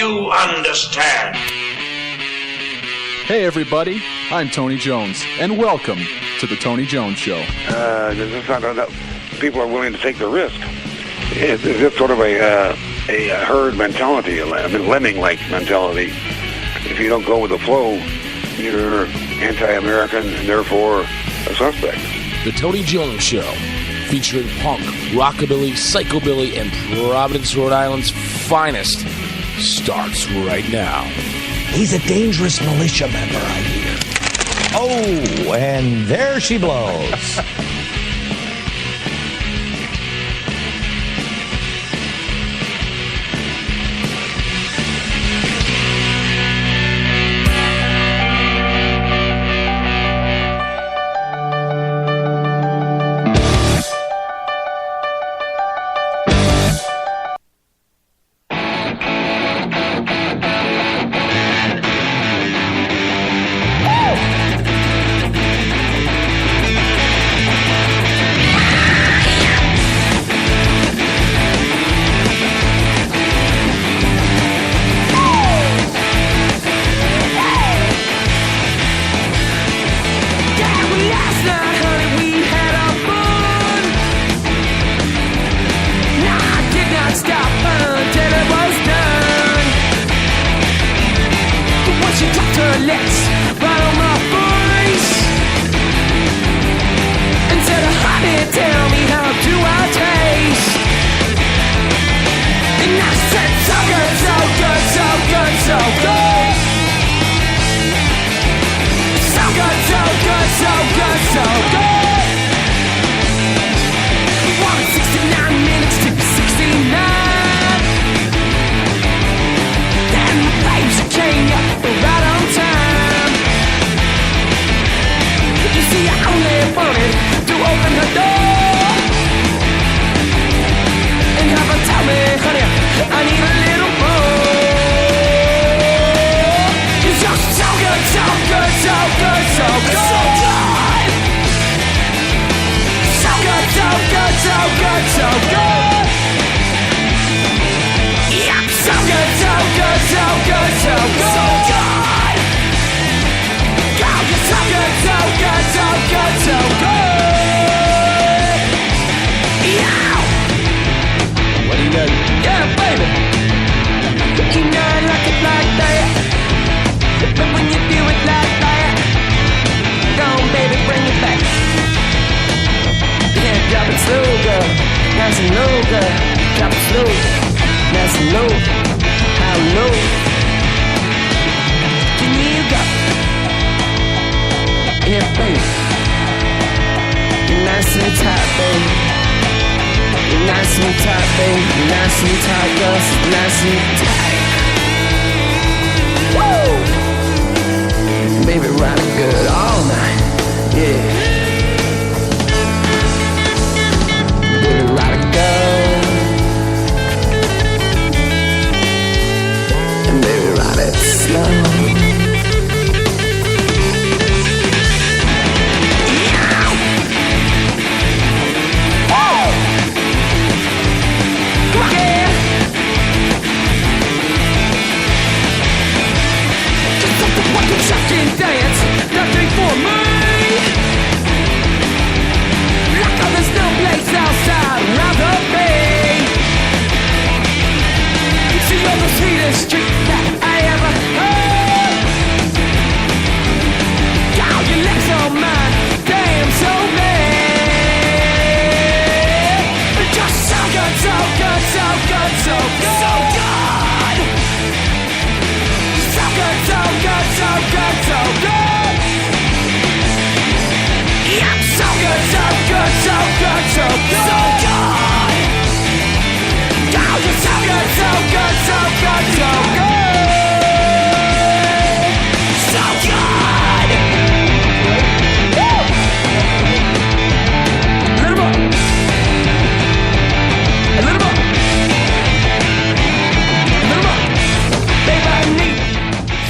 you understand. Hey everybody, I'm Tony Jones, and welcome to the Tony Jones Show. It's not enough. People are willing to take the risk. It's sort of a herd mentality, a lemming-like mentality. If you don't go with the flow, you're anti-American and therefore a suspect. The Tony Jones Show, featuring punk, rockabilly, psychobilly, and Providence, Rhode Island's finest, starts right now. He's a dangerous militia member, I hear. Oh, and there she blows.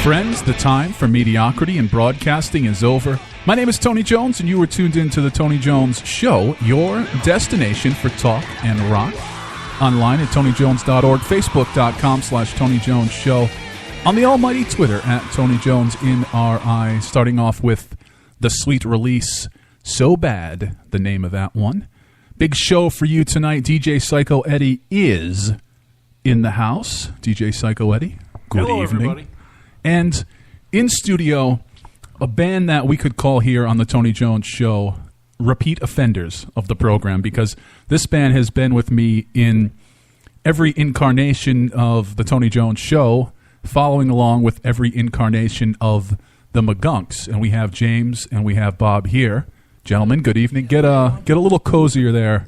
Friends, the time for mediocrity in broadcasting is over. My name is Tony Jones, and you are tuned in to the Tony Jones Show, your destination for talk and rock. online at TonyJones.org, Facebook.com/TonyJonesShow, on the almighty Twitter at TonyJonesNRI, starting off with the sweet release, So Bad, the name of that one. Big show for you tonight. DJ Psycho Eddie is in the house. DJ Psycho Eddie, good Hello, evening. Everybody. And in studio, a band that we could call here on the Tony Jones Show repeat offenders of the program, because this band has been with me in every incarnation of the Tony Jones Show, following along with every incarnation of the McGunks. And we have James and we have Bob here. Gentlemen, good evening. Get a little cozier there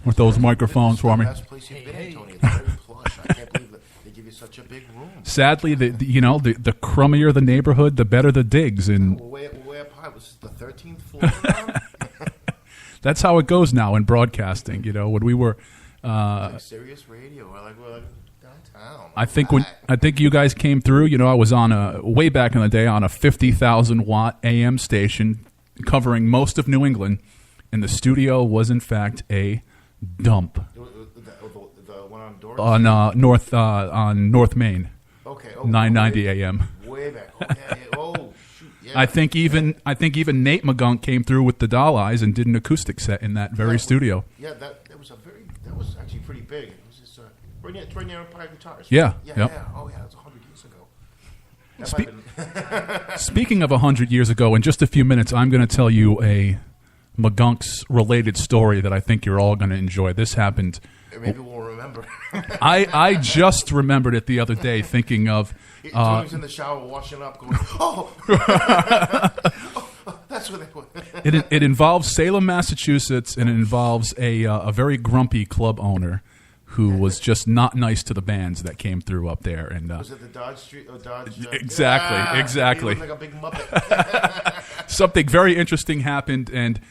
with those microphones for me. Best place you've been, Tony. It's very plush. I can't believe that they give you such a big room. Sadly, the crummier the neighborhood, the better the digs. And We're way up high. Was this the 13th floor now? that's how it goes now in broadcasting. When we were, Like Sirius Radio. We're like downtown. I think you guys came through. I was on way back in the day on a 50,000 watt AM station covering most of New England, and the studio was in fact a dump The one on Dorothy? on North Main. Okay. 990 AM. Way back. Oh, yeah. Oh, shoot. Yeah. I think even Nate McGunk came through with the Doll Eyes and did an acoustic set in that very studio. Yeah, that was actually pretty big. It was just right near Empire Guitars. Yeah. Yeah. Yep. Yeah. Oh, yeah. It was 100 years ago. That might have been- Speaking of 100 years ago, in just a few minutes, I'm going to tell you a McGunks-related story that I think you're all going to enjoy. This happened. Maybe we'll remember. I just remembered it the other day, thinking of. Tony's in the shower washing up, going, oh, that's what they were. It involves Salem, Massachusetts, and it involves a very grumpy club owner who was just not nice to the bands that came through up there. And Was it the Dodge Street or Dodge? Exactly. He looked like a big Muppet. Something very interesting happened, and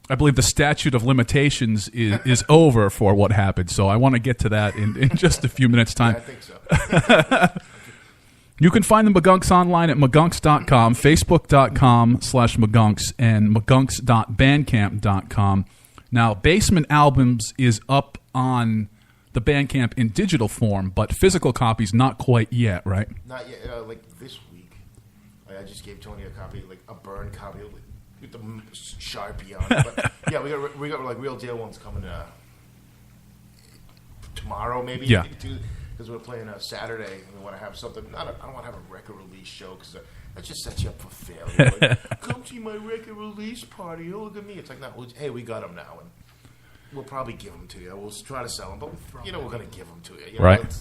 I believe the statute of limitations is over for what happened. So I want to get to that in just a few minutes' time. I think so. You can find the McGunks online at McGunks.com, Facebook.com/McGunks, and McGunks.bandcamp.com. Now, Basement Albums is up on the Bandcamp in digital form, but physical copies not quite yet, right? Not yet. Like this week, I just gave Tony a copy, like a burned copy with the Sharpie on it. But yeah, we got like real deal ones coming tomorrow, maybe. Yeah. Because we're playing Saturday, and we want to have something. I don't want to have a record release show because that just sets you up for failure. Like, come see my record release party. Oh, look at me. It's like, no, hey, we got them now, and we'll probably give them to you. We'll try to sell them, but we're going to give them to you. Right.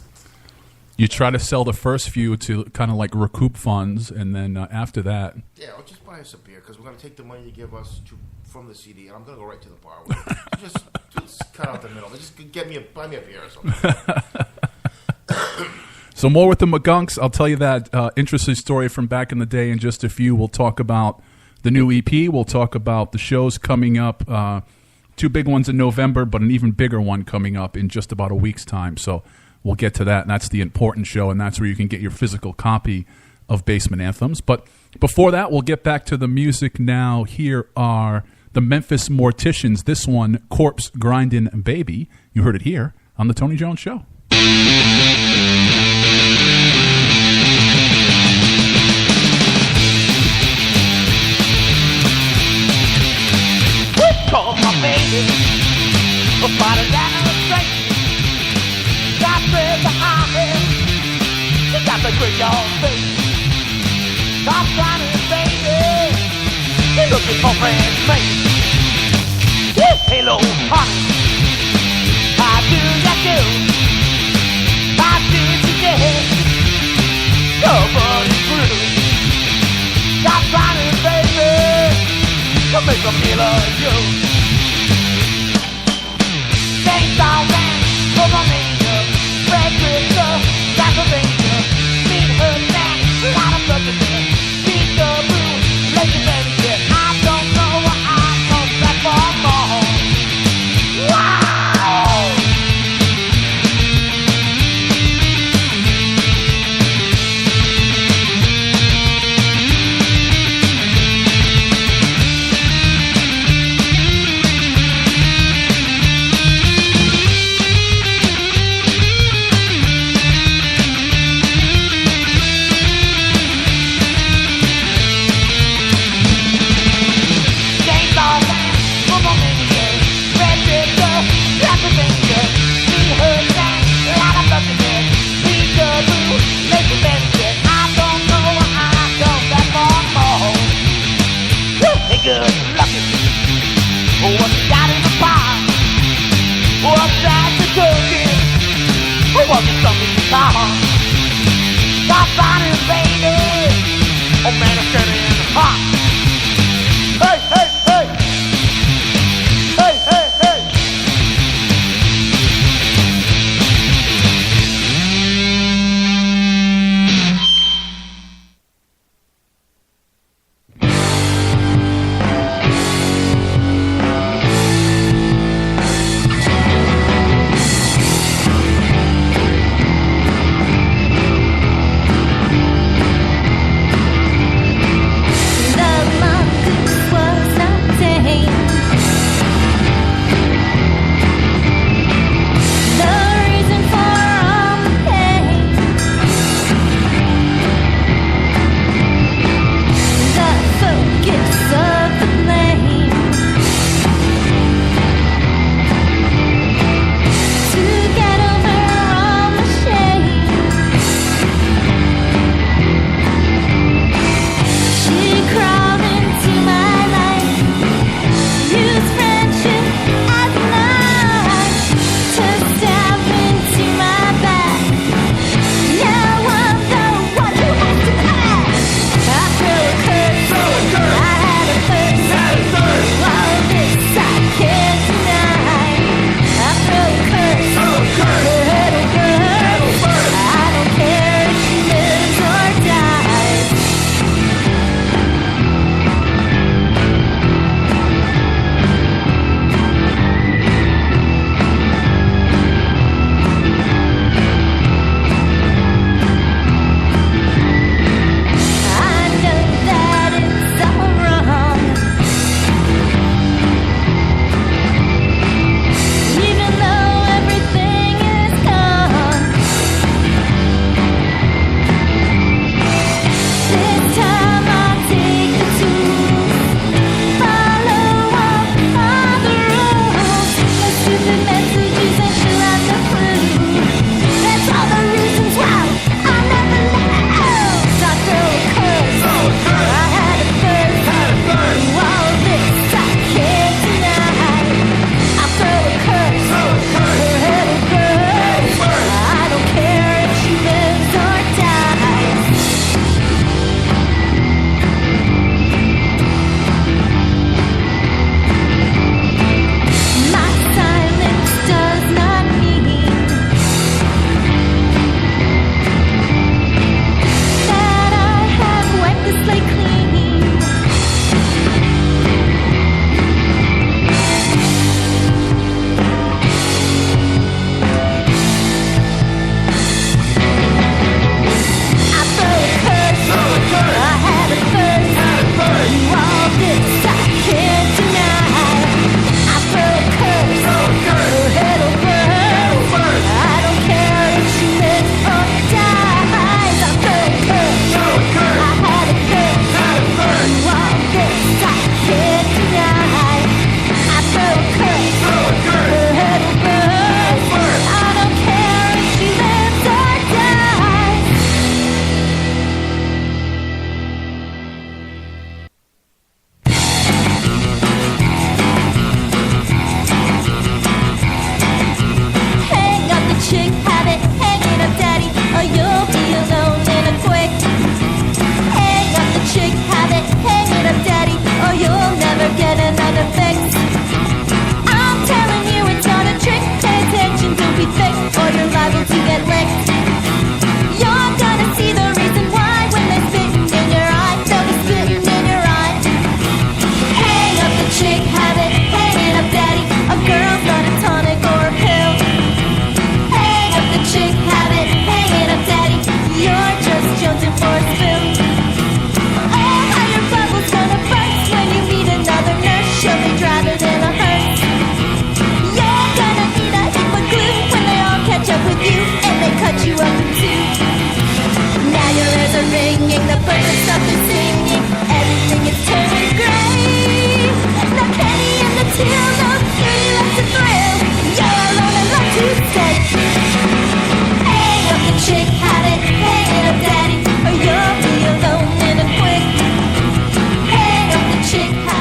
You try to sell the first few to kind of like recoup funds, and then after that... Yeah, or just buy us a beer, because we're going to take the money you give us from the CD, and I'm going to go right to the bar with it. Just cut out the middle. Just buy me a beer or something. So more with the McGunks. I'll tell you that interesting story from back in the day in just a few. We'll talk about the new EP. We'll talk about the shows coming up. Two big ones in November, but an even bigger one coming up in just about a week's time. So we'll get to that, and that's the important show, and that's where you can get your physical copy of Basement Anthems. But before that, we'll get back to the music now. Here are the Memphis Morticians. This one, Corpse Grindin' Baby. You heard it here on The Tony Jones Show. Call my baby, a body down the street. Got dreads of high hair, she got the graveyard face. Stop trying, baby, you're looking for friends, mate. Hello, honey, how do you do? How did you get covered in bruise? Stop trying, baby, to make a meal of you. Things all right, come on angel, red crystal, Pennsylvania, meet her neck, lot of blood to get, beat the blue, lady baby, I don't know what I'm going back for more. Wow! the car. Stop running, baby. Oh man, it's getting hot. Hey, hey, hey. Hey, hey, hey.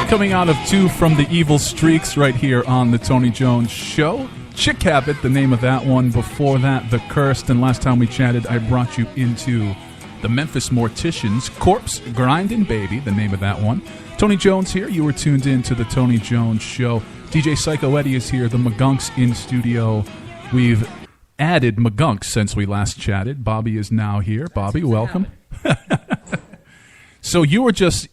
Coming out of two from the Evil Streaks right here on the Tony Jones Show. Chick Habit, the name of that one. Before that, The Cursed. And last time we chatted, I brought you into the Memphis Morticians. Corpse Grindin' Baby, the name of that one. Tony Jones here. You were tuned in to the Tony Jones Show. DJ Psycho Eddie is here. The McGunks in studio. We've added McGunks since we last chatted. Bobby is now here. Bobby, welcome. So you're just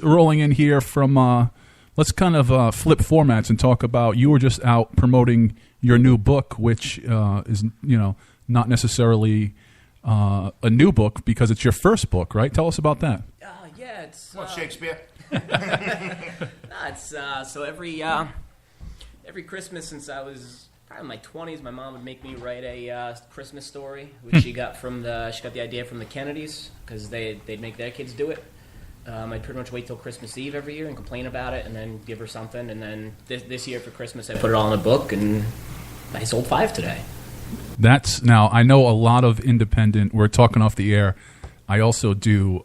rolling in here from. Let's kind of flip formats and talk about. You were just out promoting your new book, which is not necessarily a new book because it's your first book, right? Tell us about that. Yeah, it's What, Shakespeare? it's so every Christmas since I was probably in my 20s, my mom would make me write a Christmas story, which she got the idea from the Kennedys because they'd make their kids do it. I'd pretty much wait till Christmas Eve every year and complain about it, and then give her something. And then this year for Christmas, I put it all in a book, and I sold 5 today. That's now. I know a lot of independent. We're talking off the air. I also do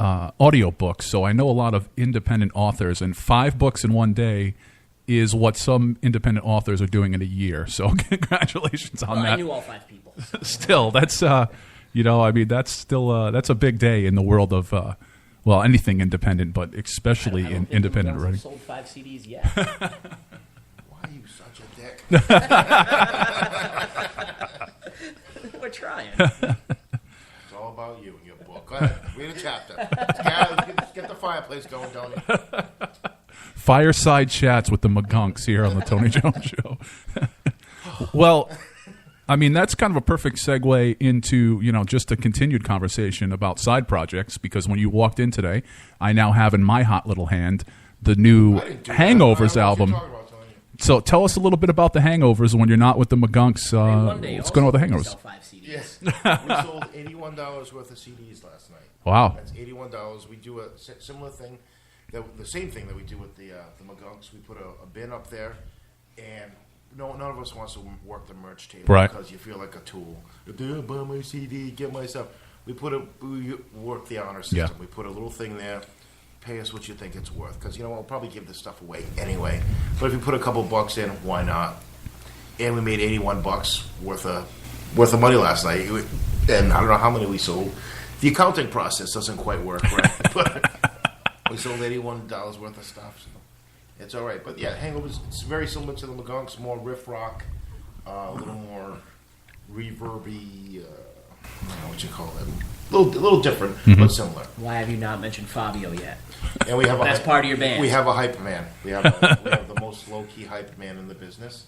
audio books, so I know a lot of independent authors. And 5 books in one day is what some independent authors are doing in a year. So congratulations on that. I knew all 5 people. Still, that's that's still that's a big day in the world of anything independent, but especially in independent writing. Sold 5 CDs yet. Why are you such a dick? We're trying. It's all about you and your book. Go ahead, read a chapter. Let's get the fireplace going, Tony. Fireside chats with the McGunks here on the Tony Jones Show. Well, I mean, that's kind of a perfect segue into, just a continued conversation about side projects, because when you walked in today, I now have in my hot little hand the new Hangovers album. So tell us a little bit about the Hangovers when you're not with the McGunks. What's going on with the Hangovers? Yes. We sold $81 worth of CDs last night. Wow. That's $81. We do a similar thing, the same thing that we do with the McGunks. We put a bin up there, and none of us wants to work the merch table, right? Because you feel like a tool. Buy my CD, get my stuff. We work the honor system. Yeah. We put a little thing there. Pay us what you think it's worth, because we'll probably give this stuff away anyway. But if you put a couple bucks in, why not? And we made $81 worth of money last night, and I don't know how many we sold. The accounting process doesn't quite work, right? But we sold $81 worth of stuff. So. It's all right, but yeah, Hangovers, it's very similar to the McGunks, more riff rock, a little more reverby, I don't know what you call it, a little different, but similar. Why have you not mentioned Fabio yet? And we have That's part of your band. We have a hype man. We have the most low-key hype man in the business.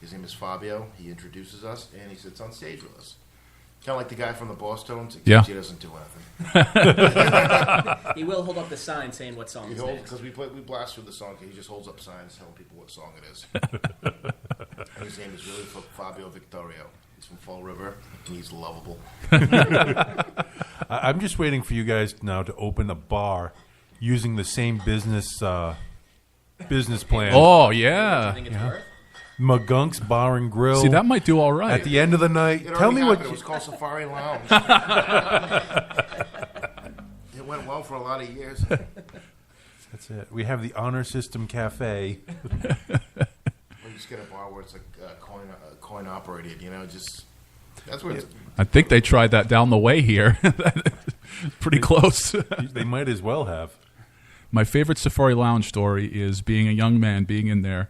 His name is Fabio. He introduces us, and he sits on stage with us. Kind of like the guy from the Boss Tones, except he doesn't do anything. He will hold up the sign saying what song it's because we blast through the song. He just holds up signs telling people what song it is. And his name is really Fabio Victorio. He's from Fall River, and he's lovable. I'm just waiting for you guys now to open a bar using the same business plan. Oh, yeah. you think it's worth? McGunk's Bar and Grill. See, that might do all right. At the end of the night, tell me what. It was called Safari Lounge. It went well for a lot of years. That's it. We have the Honor System Cafe. We just get a bar where it's like coin operated. That's where. I think they tried that down the way here. Pretty close. They might as well have. My favorite Safari Lounge story is being a young man, being in there,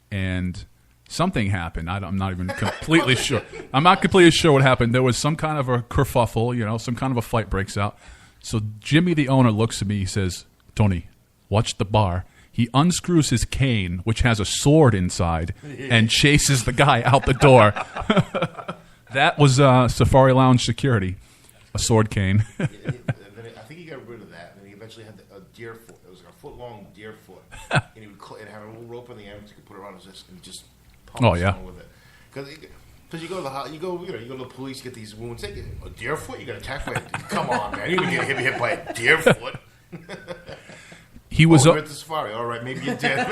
and something happened. I'm not even completely sure. I'm not completely sure what happened. There was some kind of a kerfuffle, some kind of a fight breaks out. So Jimmy, the owner, looks at me. He says, "Tony, watch the bar." He unscrews his cane, which has a sword inside, and chases the guy out the door. That was Safari Lounge security, a sword cane. I think he got rid of that, and he eventually had a deer foot. It was like a foot-long deer foot, and he would have a little rope in the end, so you could put it around his wrist, and just pump someone with it. Because you go to the you go to the police, you get these wounds. They get a deer foot. You got attacked by come on, man! You didn't get hit by a deer foot. He was at the Safari. All right, maybe you did.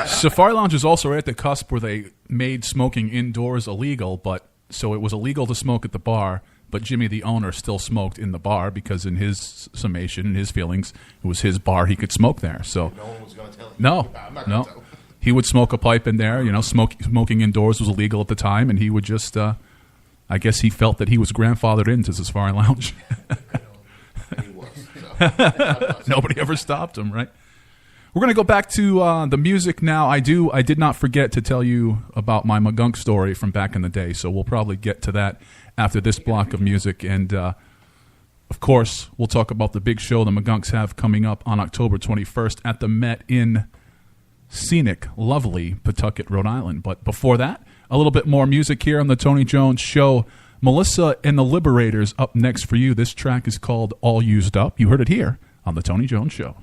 Safari Lounge is also right at the cusp where they made smoking indoors illegal, so it was illegal to smoke at the bar. But Jimmy, the owner, still smoked in the bar because, in his summation, in his feelings, it was his bar. He could smoke there. So no one was going to tell you. No, I'm not going to tell. he would smoke a pipe in there. You know, smoking indoors was illegal at the time, and he would just, I guess he felt that he was grandfathered into the Safari Lounge. He was. So. Nobody ever stopped him, right? We're going to go back to the music now. I did not forget to tell you about my McGunks story from back in the day, so we'll probably get to that after this block of music. And, of course, we'll talk about the big show the McGunks have coming up on October 21st at the Met in scenic, lovely Pawtucket, Rhode Island. But before that, a little bit more music here on the Tony Jones Show. Melissa and the Liberators up next for you. This track is called All Used Up. You heard it here on the Tony Jones Show.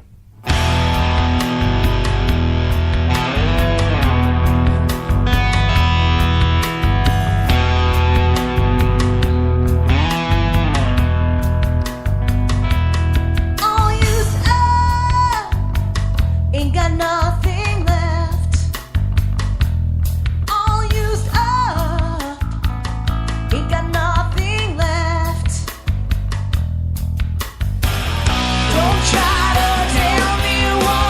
Try to tell me what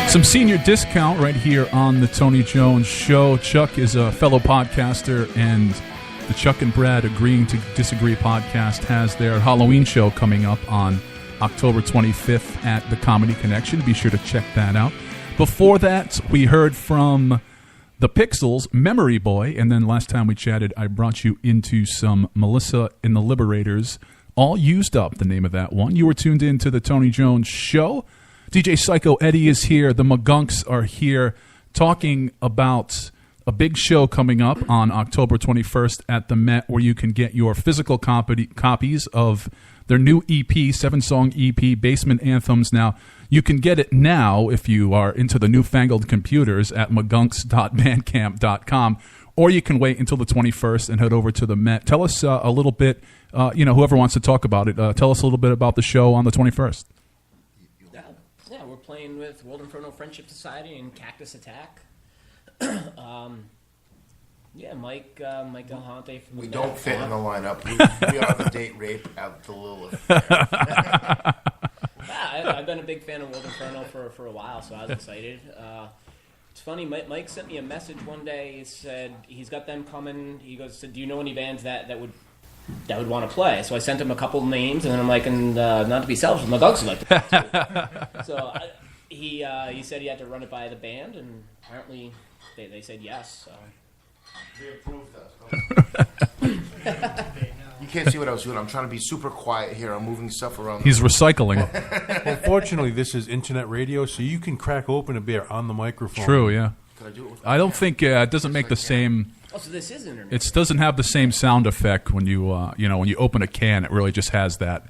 Some senior discount right here on the Tony Jones Show. Chuck is a fellow podcaster, and the Chuck and Brad Agreeing to Disagree podcast has their Halloween show coming up on October 25th at the Comedy Connection. Be sure to check that out. Before that, we heard from the Pixels, Memory Boy, and then last time we chatted, I brought you into some Melissa and the Liberators, All Used Up, the name of that one. You were tuned in to the Tony Jones Show. DJ Psycho Eddie is here. The McGunks are here talking about a big show coming up on October 21st at the Met, where you can get your physical copies of their new EP, 7-song EP, Basement Anthems. Now, you can get it now if you are into the newfangled computers at mcgunks.bandcamp.com, or you can wait until the 21st and head over to the Met. Tell us a little bit, whoever wants to talk about it, tell us a little bit about the show on the 21st. Yeah, we're playing with World Inferno Friendship Society and Cactus Attack. Mike Delhante from We the don't Met. fit in the lineup. We are the date rape at the Lilith. I've been a big fan of World Inferno for a while, so I was excited. It's funny, Mike sent me a message one day. He said he's got them coming. He goes, "Do you know any bands that would want to play?" So I sent him a couple of names, and then I'm like, not to be selfish, McGunks would like to play too. So he said he had to run it by the band, and apparently they said yes. So. They approved us. You can't see what I was doing. I'm trying to be super quiet here. I'm moving stuff around. He's recycling. Unfortunately, this is internet radio, so you can crack open a beer on the microphone. True, yeah. Can I do it with I don't think it doesn't make the same. Oh, so this is internet. It doesn't have the same sound effect when you when you open a can. It really just has that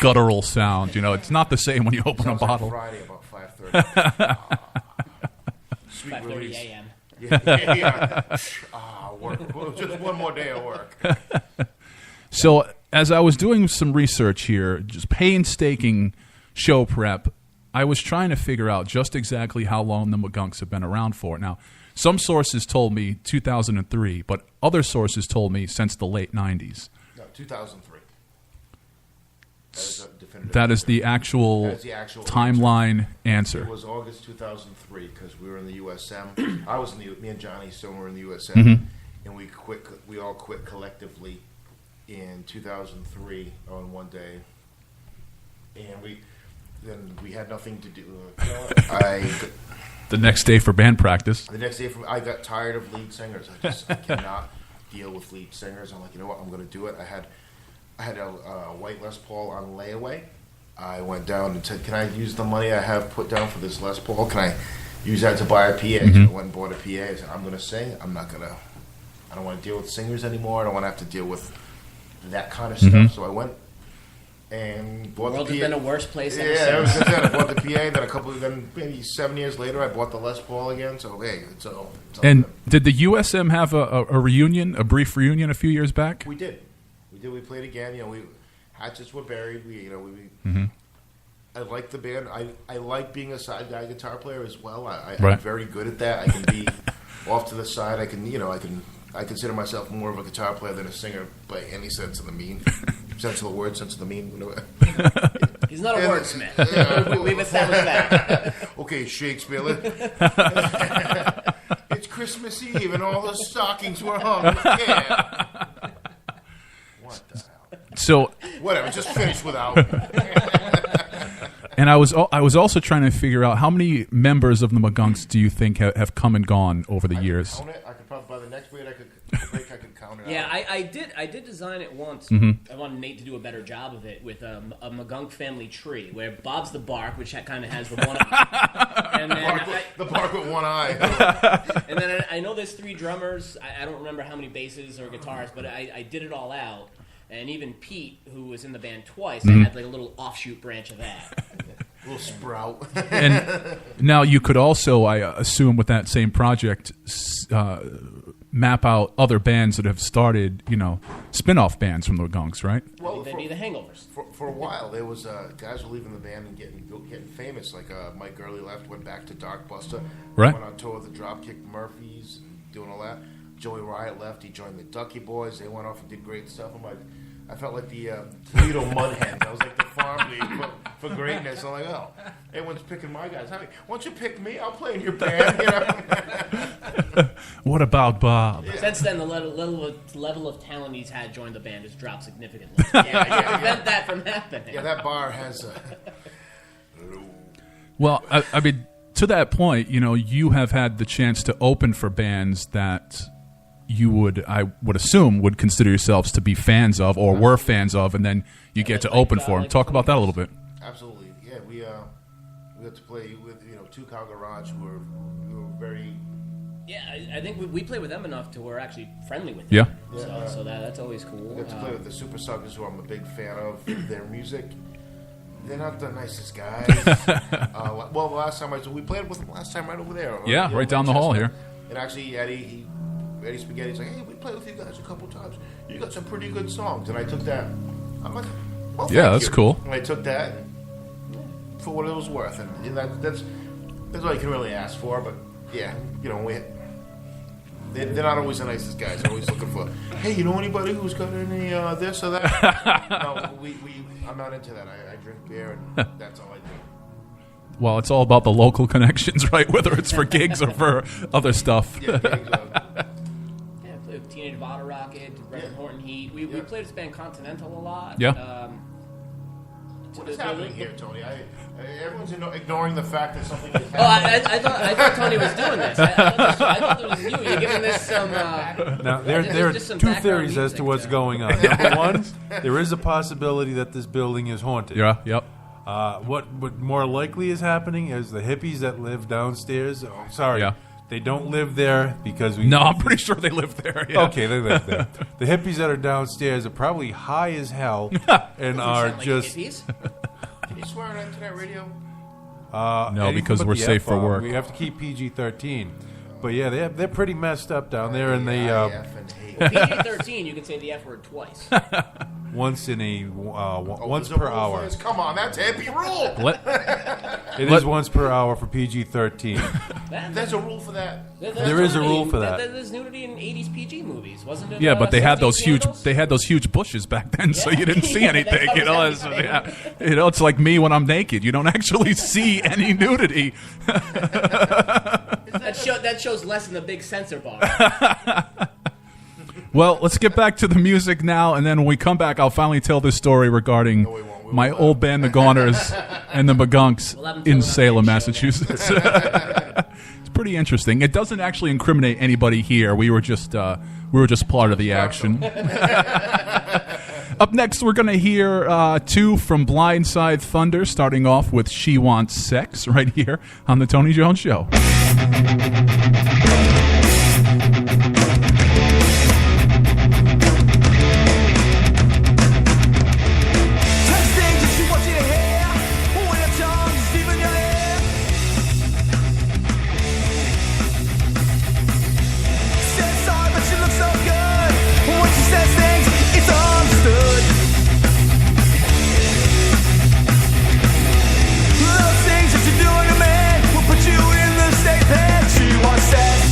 guttural sound. It's not the same when you open a bottle. Like Friday about 5:30. Sweet 5:30 release. a.m. Yeah. Work. Just one more day of work. So as I was doing some research here, just painstaking show prep, I was trying to figure out just exactly how long the McGunks have been around for. Now, some sources told me 2003, but other sources told me since the late 90s. No, 2003. That is a definitive That is answer. the actual, That is the actual timeline It answer. was August 2003 because we were in the USM. Me and Johnny Stone were in the USM, and we all quit collectively in 2003 on one day, and we had nothing to do. The next day for band practice. The next day, I got tired of lead singers. I cannot deal with lead singers. I'm like, you know what? I'm going to do it. I had a white Les Paul on layaway. I went down and said, "Can I use the money I have put down for this Les Paul? Can I use that to buy a PA?" So I went and bought a PA. I said, "I'm going to sing. I don't want to deal with singers anymore. I don't want to have to deal with that kind of stuff." So I went and bought The world the PA. has been a worse place ever Yeah, since. I bought the PA. Then maybe 7 years later, I bought the Les Paul again. So hey, it's all And good. did the USM have a reunion, a brief reunion a few years back? We did. We played again. Hatchets were buried. I like the band. I like being a side guy guitar player as well. I'm very good at that. I can be off to the side. I consider myself more of a guitar player than a singer by any sense of the word, sense of the mean. He's not a wordsmith. Yeah. We've established that. Okay, Shakespeare. It's Christmas Eve and all the stockings were hung. Yeah. What the hell? So, Whatever. Just finish without. and I was also trying to figure out how many members of the McGunks do you think have come and gone over the years? Count it. I could probably by the next break I could count it. Yeah, out. I did design it once. I wanted Nate to do a better job of it with a McGunk family tree, where Bob's the bark, which kind of has the one eye. And then The bark with one eye. and then I know there's 3 drummers. I don't remember how many basses or guitars, but I did it all out. And even Pete, who was in the band twice, I had like a little offshoot branch of that. Little sprout. And now you could also, I assume, with that same project, map out other bands that have started, spin-off bands from the McGunks, right? Well, They'd be the Hangovers. For a while, there was guys were leaving the band and getting famous. Like Mike Gurley left, went back to Dark Buster. Right. Went on tour with the Dropkick Murphys, doing all that. Joey Riot left. He joined the Ducky Boys. They went off and did great stuff. I felt like the Toledo Mudhens. I was like the for greatness. I'm like, oh, everyone's picking my guys. Why don't you pick me? I'll play in your band. You know? What about Bob? Since then, the level of talent he's had join the band has dropped significantly. To prevent that from happening. Yeah, that bar has a... Well, I mean, to that point, you know, you have had the chance to open for bands that you would, I would assume, would consider yourselves to be fans of or were fans of, and then you get to open for them. Talk about that a little bit. Absolutely. Yeah, we got to play with, Two Cow Garage, who were very... Yeah, I think we play with them enough to we're actually friendly with them. Yeah. So that's always cool. We got to play with the Super Suckers, who I'm a big fan of their music. They're not the nicest guys. Well, the last time we played with them last time right over there. Yeah, right down the hall here. And actually, Eddie Spaghetti's like, hey, we played with you guys a couple times. You got some pretty good songs. And I took that. I'm like, well, yeah, thank that's you. cool. And I took that for what it was worth. And that's all you can really ask for. But, yeah, they're not always the nicest guys. They're always looking for, hey, you know anybody who's got any this or that? No, I'm not into that. I drink beer, and that's all I do. Well, it's all about the local connections, right? Whether it's for gigs or for other stuff. Yeah, gigs, Yeah, I played with Teenage Bottle Rocket, Reverend Horton Heat. We played with this band Continental a lot. Yeah. What is happening here, Tony? Everyone's ignoring the fact that something is happening. Oh, I thought Tony was doing this. I thought it was you. You're giving this some... Now, there are two theories as to what's going on. Number one, there is a possibility that this building is haunted. Yeah, yep. What more likely is happening is the hippies that live downstairs. Oh, sorry. Yeah. They don't live there because we... No, I'm pretty sure they live there. Yeah. Okay, they live there. The hippies that are downstairs are probably high as hell and are like just... hippies? Can you swear on internet radio? No, Eddie, because put we're the safe F for on. work. We have to keep PG-13. But yeah, they're pretty messed up down there, and they F and hate. PG-13, you can say the F word twice. once in a once There's a per rule hour. for this. Come on, that's hippie rule. It is once per hour for PG-13. There's a rule for that. There is a rule for that. There's nudity in 80s PG movies, wasn't it? Yeah, but they had 17 those huge. Candles? They had those huge bushes back then, so you didn't see Yeah, anything. that You know, covers it's, everything. yeah. It's like me when I'm naked. You don't actually see any nudity. That shows less in the big censor bar. Well, let's get back to the music now, and then when we come back, I'll finally tell this story regarding my old band, the Goners, and the McGunks We'll have them in fill it out Salem, next show, Massachusetts. It's pretty interesting. It doesn't actually incriminate anybody here. We were just part of the action. Up next, we're going to hear two from Blindside Thunder, starting off with She Wants Sex, right here on The Tony Jones Show. Those things that you're doing to me will put you in the state that she wants sex.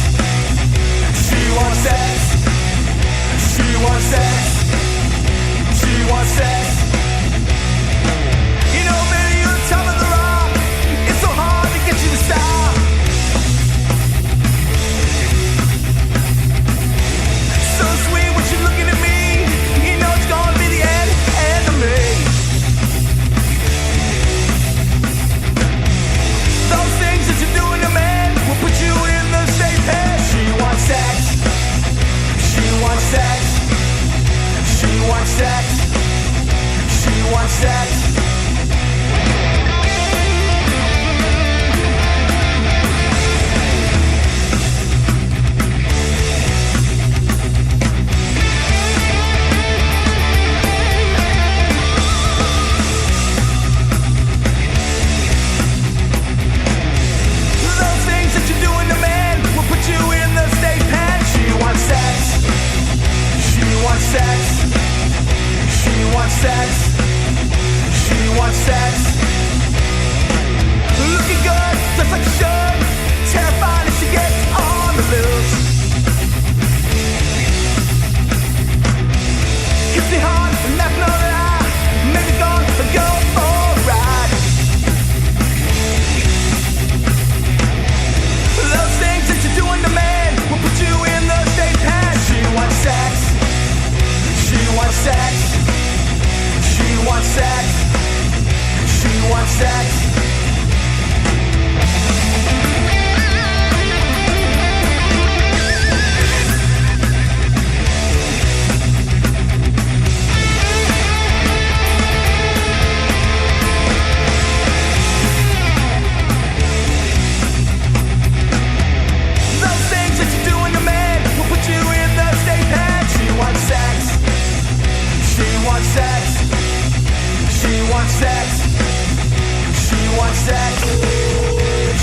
sex.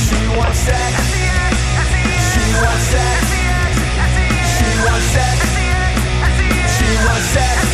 She wants sex. She wants sex. She wants sex. She wants sex.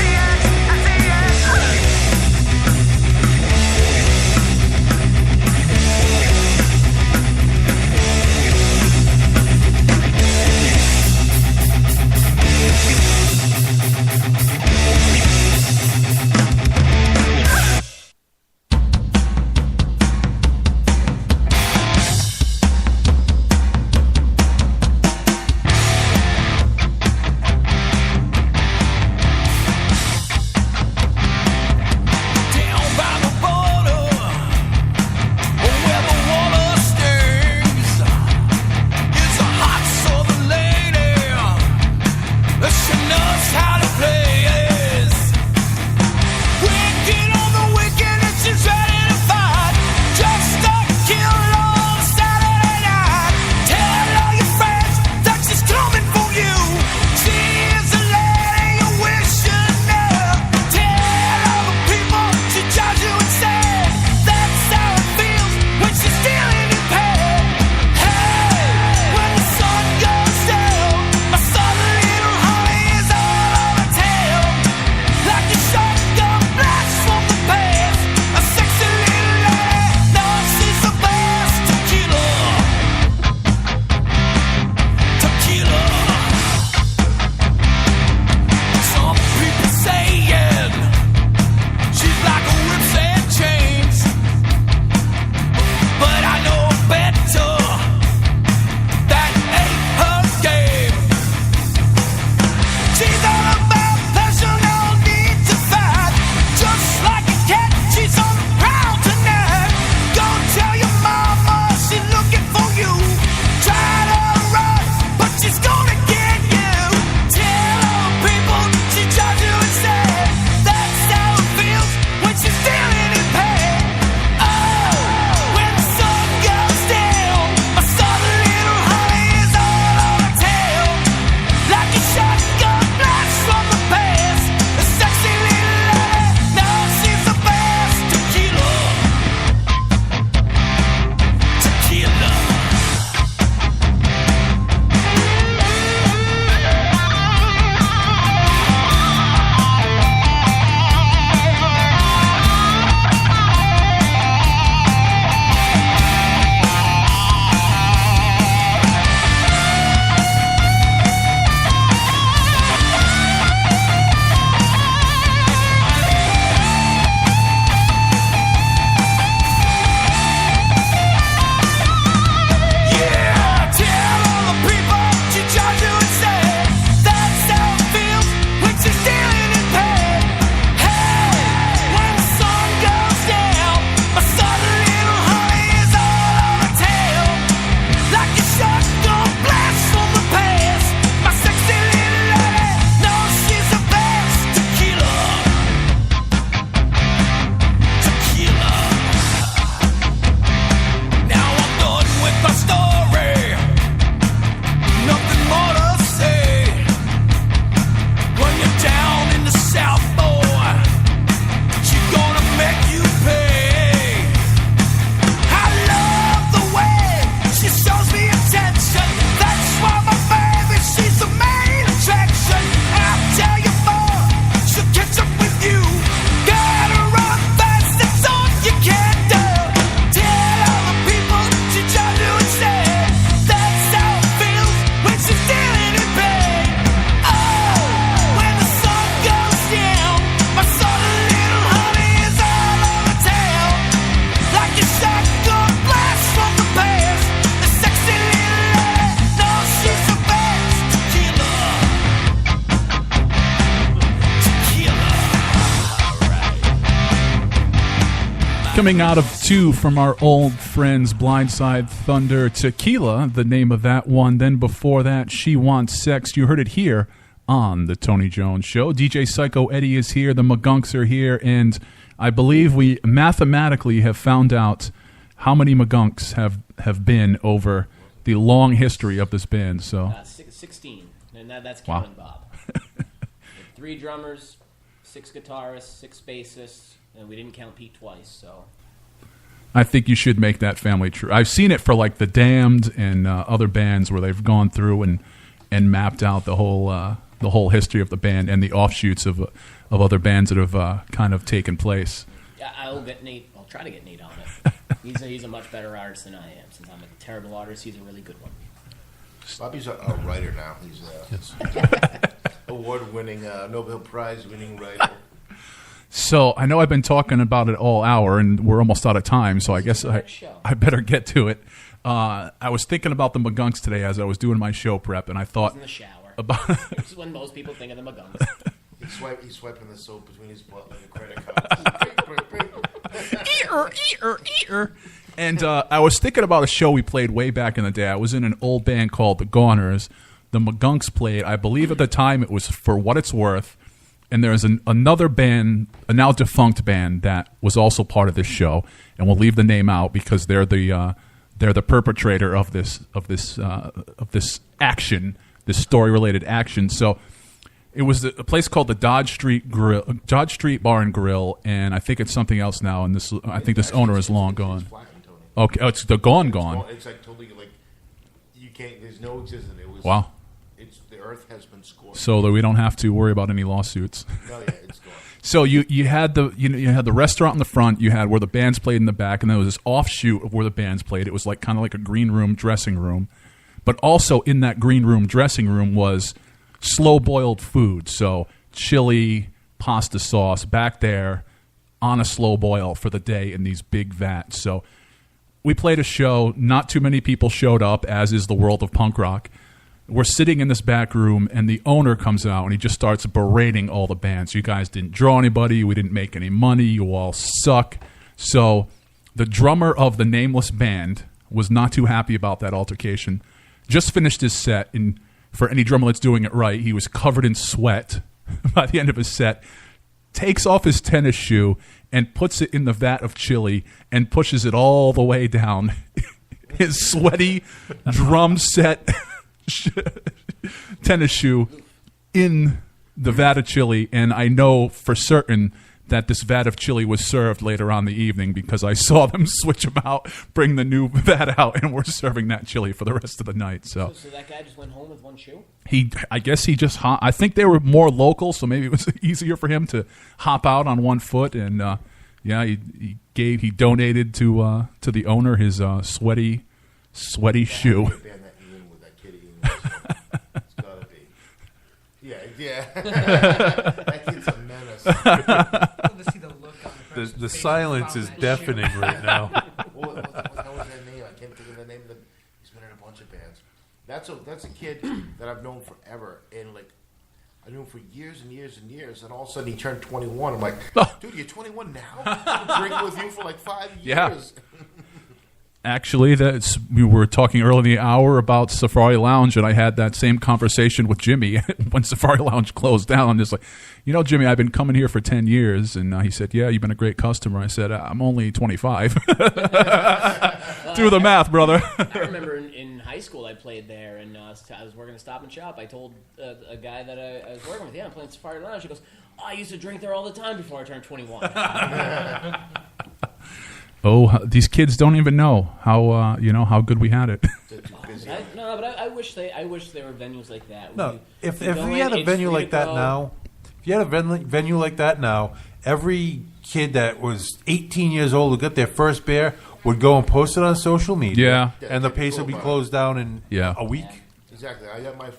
Coming out of two from our old friends Blindside Thunder, Tequila, the name of that one. Then before that, She Wants Sex. You heard it here on the Tony Jones Show. DJ Psycho Eddie is here. The McGunks are here. And I believe we mathematically have found out how many McGunks have been over the long history of this band. So 16. And that's counting Bob. 3 drummers, 6 guitarists, 6 bassists. And we didn't count Pete twice, so I think you should make that family true. I've seen it for like the Damned and other bands where they've gone through and mapped out the whole history of the band and the offshoots of other bands that have kind of taken place. Yeah, I'll try to get Nate on it. He's a much better artist than I am. Since I'm a terrible artist, he's a really good one. Bobby's a writer now. He's award-winning, Nobel Prize-winning writer. So I know I've been talking about it all hour, and we're almost out of time. So I guess I better get to it. I was thinking about the McGunks today as I was doing my show prep, and I thought in the shower. This is when most people think of the McGunks. He's swiping the soap between his butt like a credit card. And I was thinking about a show we played way back in the day. I was in an old band called the Goners. The McGunks played, I believe at the time it was For What It's Worth. And there's another band, a now defunct band, that was also part of this show, and we'll leave the name out because they're the perpetrator of this action, this story-related action. So it was a place called the Dodge Street Bar and Grill, and I think it's something else now. And I think this owner is long gone. Okay, it's the gone. It's like totally like you can't. There's no existence. It was wow. The earth has been scorched. So that we don't have to worry about any lawsuits. No, yeah, it's gone. So you had the restaurant in the front, you had where the bands played in the back, and there was this offshoot of where the bands played. It was like kind of like a green room dressing room, but also in that green room dressing room was slow boiled food. So chili, pasta sauce back there on a slow boil for the day in these big vats. So we played a show. Not too many people showed up, as is the world of punk rock. We're sitting in this back room, and the owner comes out, and he just starts berating all the bands. You guys didn't draw anybody. We didn't make any money. You all suck. So the drummer of the nameless band was not too happy about that altercation. Just finished his set, and for any drummer that's doing it right, he was covered in sweat by the end of his set, takes off his tennis shoe and puts it in the vat of chili and pushes it all the way down his sweaty drum set tennis shoe in the vat of chili. And I know for certain that this vat of chili was served later on the evening because I saw them switch them out, bring the new vat out, and we're serving that chili for the rest of the night. So that guy just went home with one shoe? I guess he just I think they were more local, so maybe it was easier for him to hop out on one foot. And he donated to the owner his sweaty shoe. It's gotta be. Yeah. That kid's a menace. The silence is deafening right now. What was that name? I can't think of the name. He's been in a bunch of bands. That's a kid that I've known forever, and like I knew him for years and years and years, and all of a sudden he turned 21. I'm like, dude, you're 21 now? I've been drinking with you for like 5 years. Yeah. Actually, we were talking earlier in the hour about Safari Lounge, and I had that same conversation with Jimmy when Safari Lounge closed down. I'm just like, Jimmy, I've been coming here for 10 years. And he said, yeah, you've been a great customer. I said, I'm only 25. Do the math, brother. I remember in high school I played there, and I was working at Stop and Shop. I told a guy that I was working with, I'm playing Safari Lounge. He goes, I used to drink there all the time before I turned 21. Oh, these kids don't even know how good we had it. I wish there were venues like that. No, if we had a venue like that now, every kid that was 18 years old who got their first beer would go and post it on social media. Yeah. And the place would be closed down in a week. Exactly. I got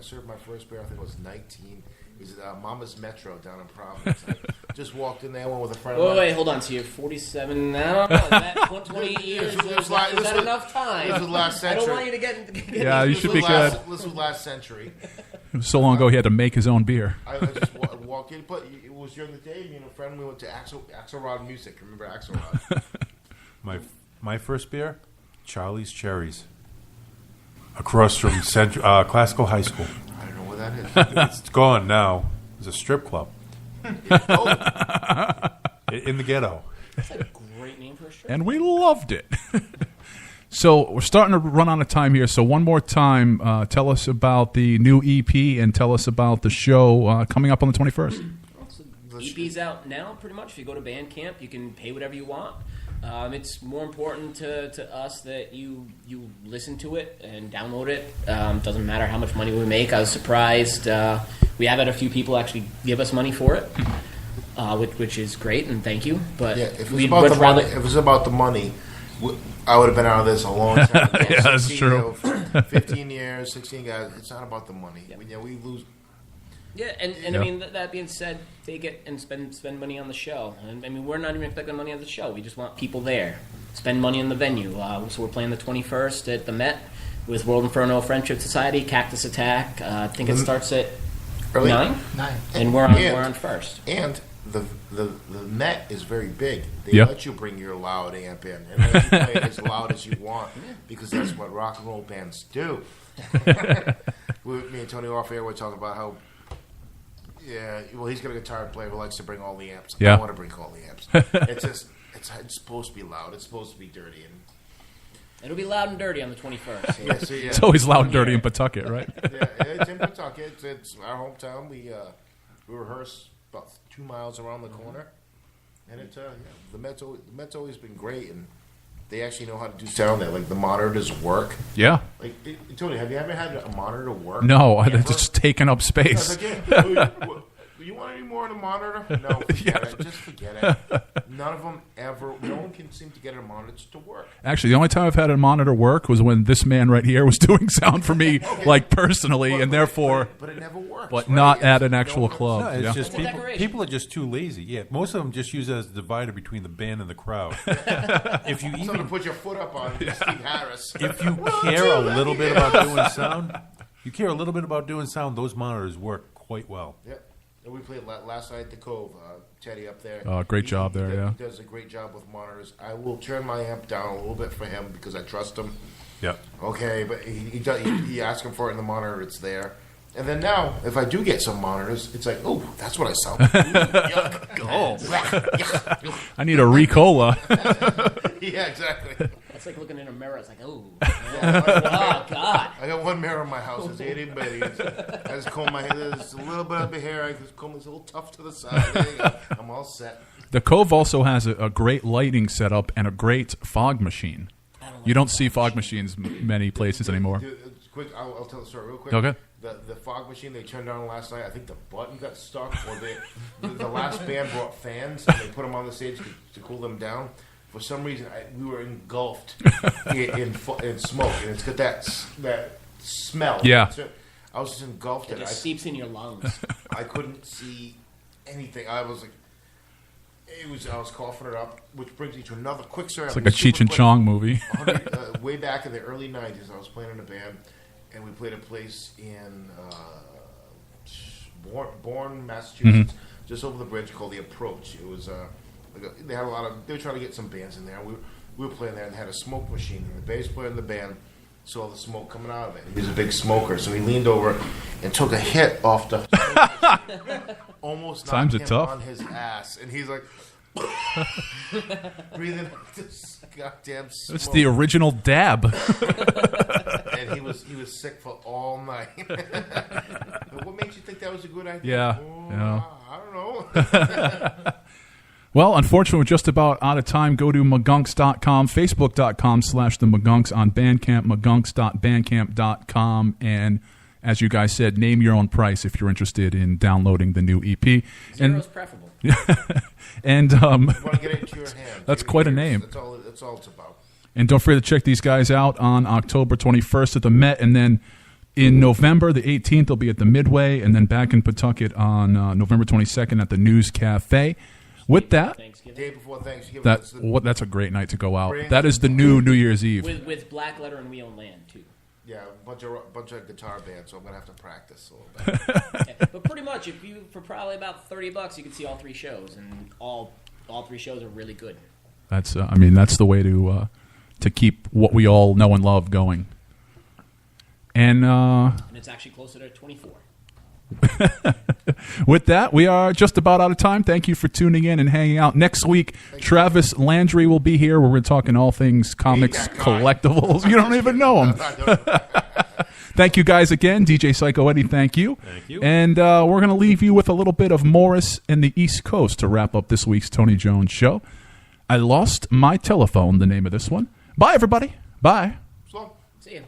served my first beer. I think it was 19. It was at Mama's Metro down in Providence. I just walked in there, went with a friend of mine. Wait, hold on. So you're 47 now? Is that 20 years? Is that enough time? This was last century. I don't want you to get yeah, you should be good. This was last century. So long ago, he had to make his own beer. I just walked in, but it was during the day. Me and a friend, we went to Axelrod Music. Remember Axelrod? My first beer, Charlie's Cherries, across from Classical High School. I don't know where that is. It's gone now. It's a strip club. In the ghetto. That's a great name for a strip. And we loved it. So we're starting to run out of time here. So one more time, tell us about the new EP and tell us about the show coming up on the 21st. EP's out now, pretty much. If you go to Bandcamp, you can pay whatever you want. It's more important to us that you listen to it and download it. Doesn't matter how much money we make. I was surprised. We have had a few people actually give us money for it, which is great, and thank you. But yeah, if it was about the money, I would have been out of this a long time ago. Yeah, that's true. 15 years, 16 guys. It's not about the money. Yeah, we lose. Yeah, and I mean, that being said, they get and spend money on the show. And I mean, we're not even expecting money on the show. We just want people there. Spend money in the venue. So we're playing the 21st at the Met with World Inferno Friendship Society, Cactus Attack. I think it starts at 9? And we're on first. And the Met is very big. They let you bring your loud amp in and let you play it as loud as you want because that's what rock and roll bands do. Me and Tony off air were talking about how he's got a guitar player who likes to bring all the amps. I don't want to bring all the amps. It's supposed to be loud. It's supposed to be dirty. And it'll be loud and dirty on the 21st. It's always loud and dirty in Pawtucket, right? It's in Pawtucket. It's our hometown. We rehearse about 2 miles around the corner, and the Met's always been great, and they actually know how to do sound there. Like the monitors work. Yeah. Like Tony, have you ever had a monitor work? No, it's just taking up space. You want any more on the monitor? No, forget it. Just forget it. None of them ever. No one can seem to get a monitor to work. Actually, the only time I've had a monitor work was when this man right here was doing sound for me, like personally, and therefore. But it never works. But not at an actual club. No, it's just people are just too lazy. Yeah, most of them just use it as a divider between the band and the crowd. If you even put your foot up on Steve Harris. If you care a little bit about doing sound, those monitors work quite well. Yeah. And we played last night at the Cove. Teddy up there. Great job there, yeah. He does a great job with monitors. I will turn my amp down a little bit for him because I trust him. Yeah. Okay, but he asks him for it in the monitor. It's there. And then now, if I do get some monitors, it's like, oh, that's what I sound like. Yuck. I need a Ricola. Yeah, exactly. It's like looking in a mirror. It's like, oh, oh God. I got one mirror in my house. It's itty bitty. I just comb my hair. There's a little bit of the hair. I just comb this a little tough to the side. There you go. I'm all set. The Cove also has a great lighting setup and a great fog machine. You don't see fog machines many places anymore. Quick, I'll tell the story real quick. Okay. The fog machine they turned on last night, I think the button got stuck, or the last band brought fans and they put them on the stage to cool them down. For some reason, we were engulfed in smoke, and it's got that smell. Yeah. I was just engulfed in it. It seeps in your lungs. I couldn't see anything. I was like, I was coughing it up, which brings me to another quick story. It's like a Cheech and Chong movie. Way back in the early 90s, I was playing in a band, and we played a place in Bourne, Massachusetts, just over the bridge called The Approach. It was they had they were trying to get some bands in there. We were playing there and had a smoke machine. And the bass player in the band saw the smoke coming out of it. He was a big smoker, so he leaned over and took a hit off the almost knocked him on his ass. And he's like breathing out this goddamn smoke. It's the original dab. And he was sick for all night. What makes you think that was a good idea? Yeah. I don't know. Well, unfortunately, we're just about out of time. Go to McGunks.com, Facebook.com/The McGunks, on Bandcamp, McGunks.bandcamp.com. And as you guys said, name your own price if you're interested in downloading the new EP. Zero's preferable. And you want to get it into your hand. That's quite a name. That's all it's about. And don't forget to check these guys out on October 21st at the Met. And then in November, the 18th, they'll be at the Midway. And then back in Pawtucket on November 22nd at the News Cafe. With that, day before Thanksgiving. That's a great night to go out. That is the new Year's Eve. With Black Letter and We Own Land too. Yeah, a bunch of guitar bands, so I'm gonna have to practice a little bit. But pretty much, for probably about $30, you can see all 3 shows, and all 3 shows are really good. That's that's the way to keep what we all know and love going. And it's actually closer to 24. With that, we are just about out of time. Thank you for tuning in and hanging out. Next week, Travis Landry will be here. We're going to talk all things comics, collectibles. You don't even know him. Thank you guys again. DJ Psycho Eddie, thank you. Thank you. And we're going to leave you with a little bit of Morris and the East Coast to wrap up this week's Tony Jones Show. I Lost My Telephone, the name of this one. Bye, everybody. Bye. So, See you.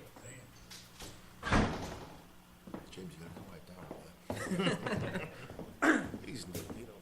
James, you gotta come right down. He's new, you know.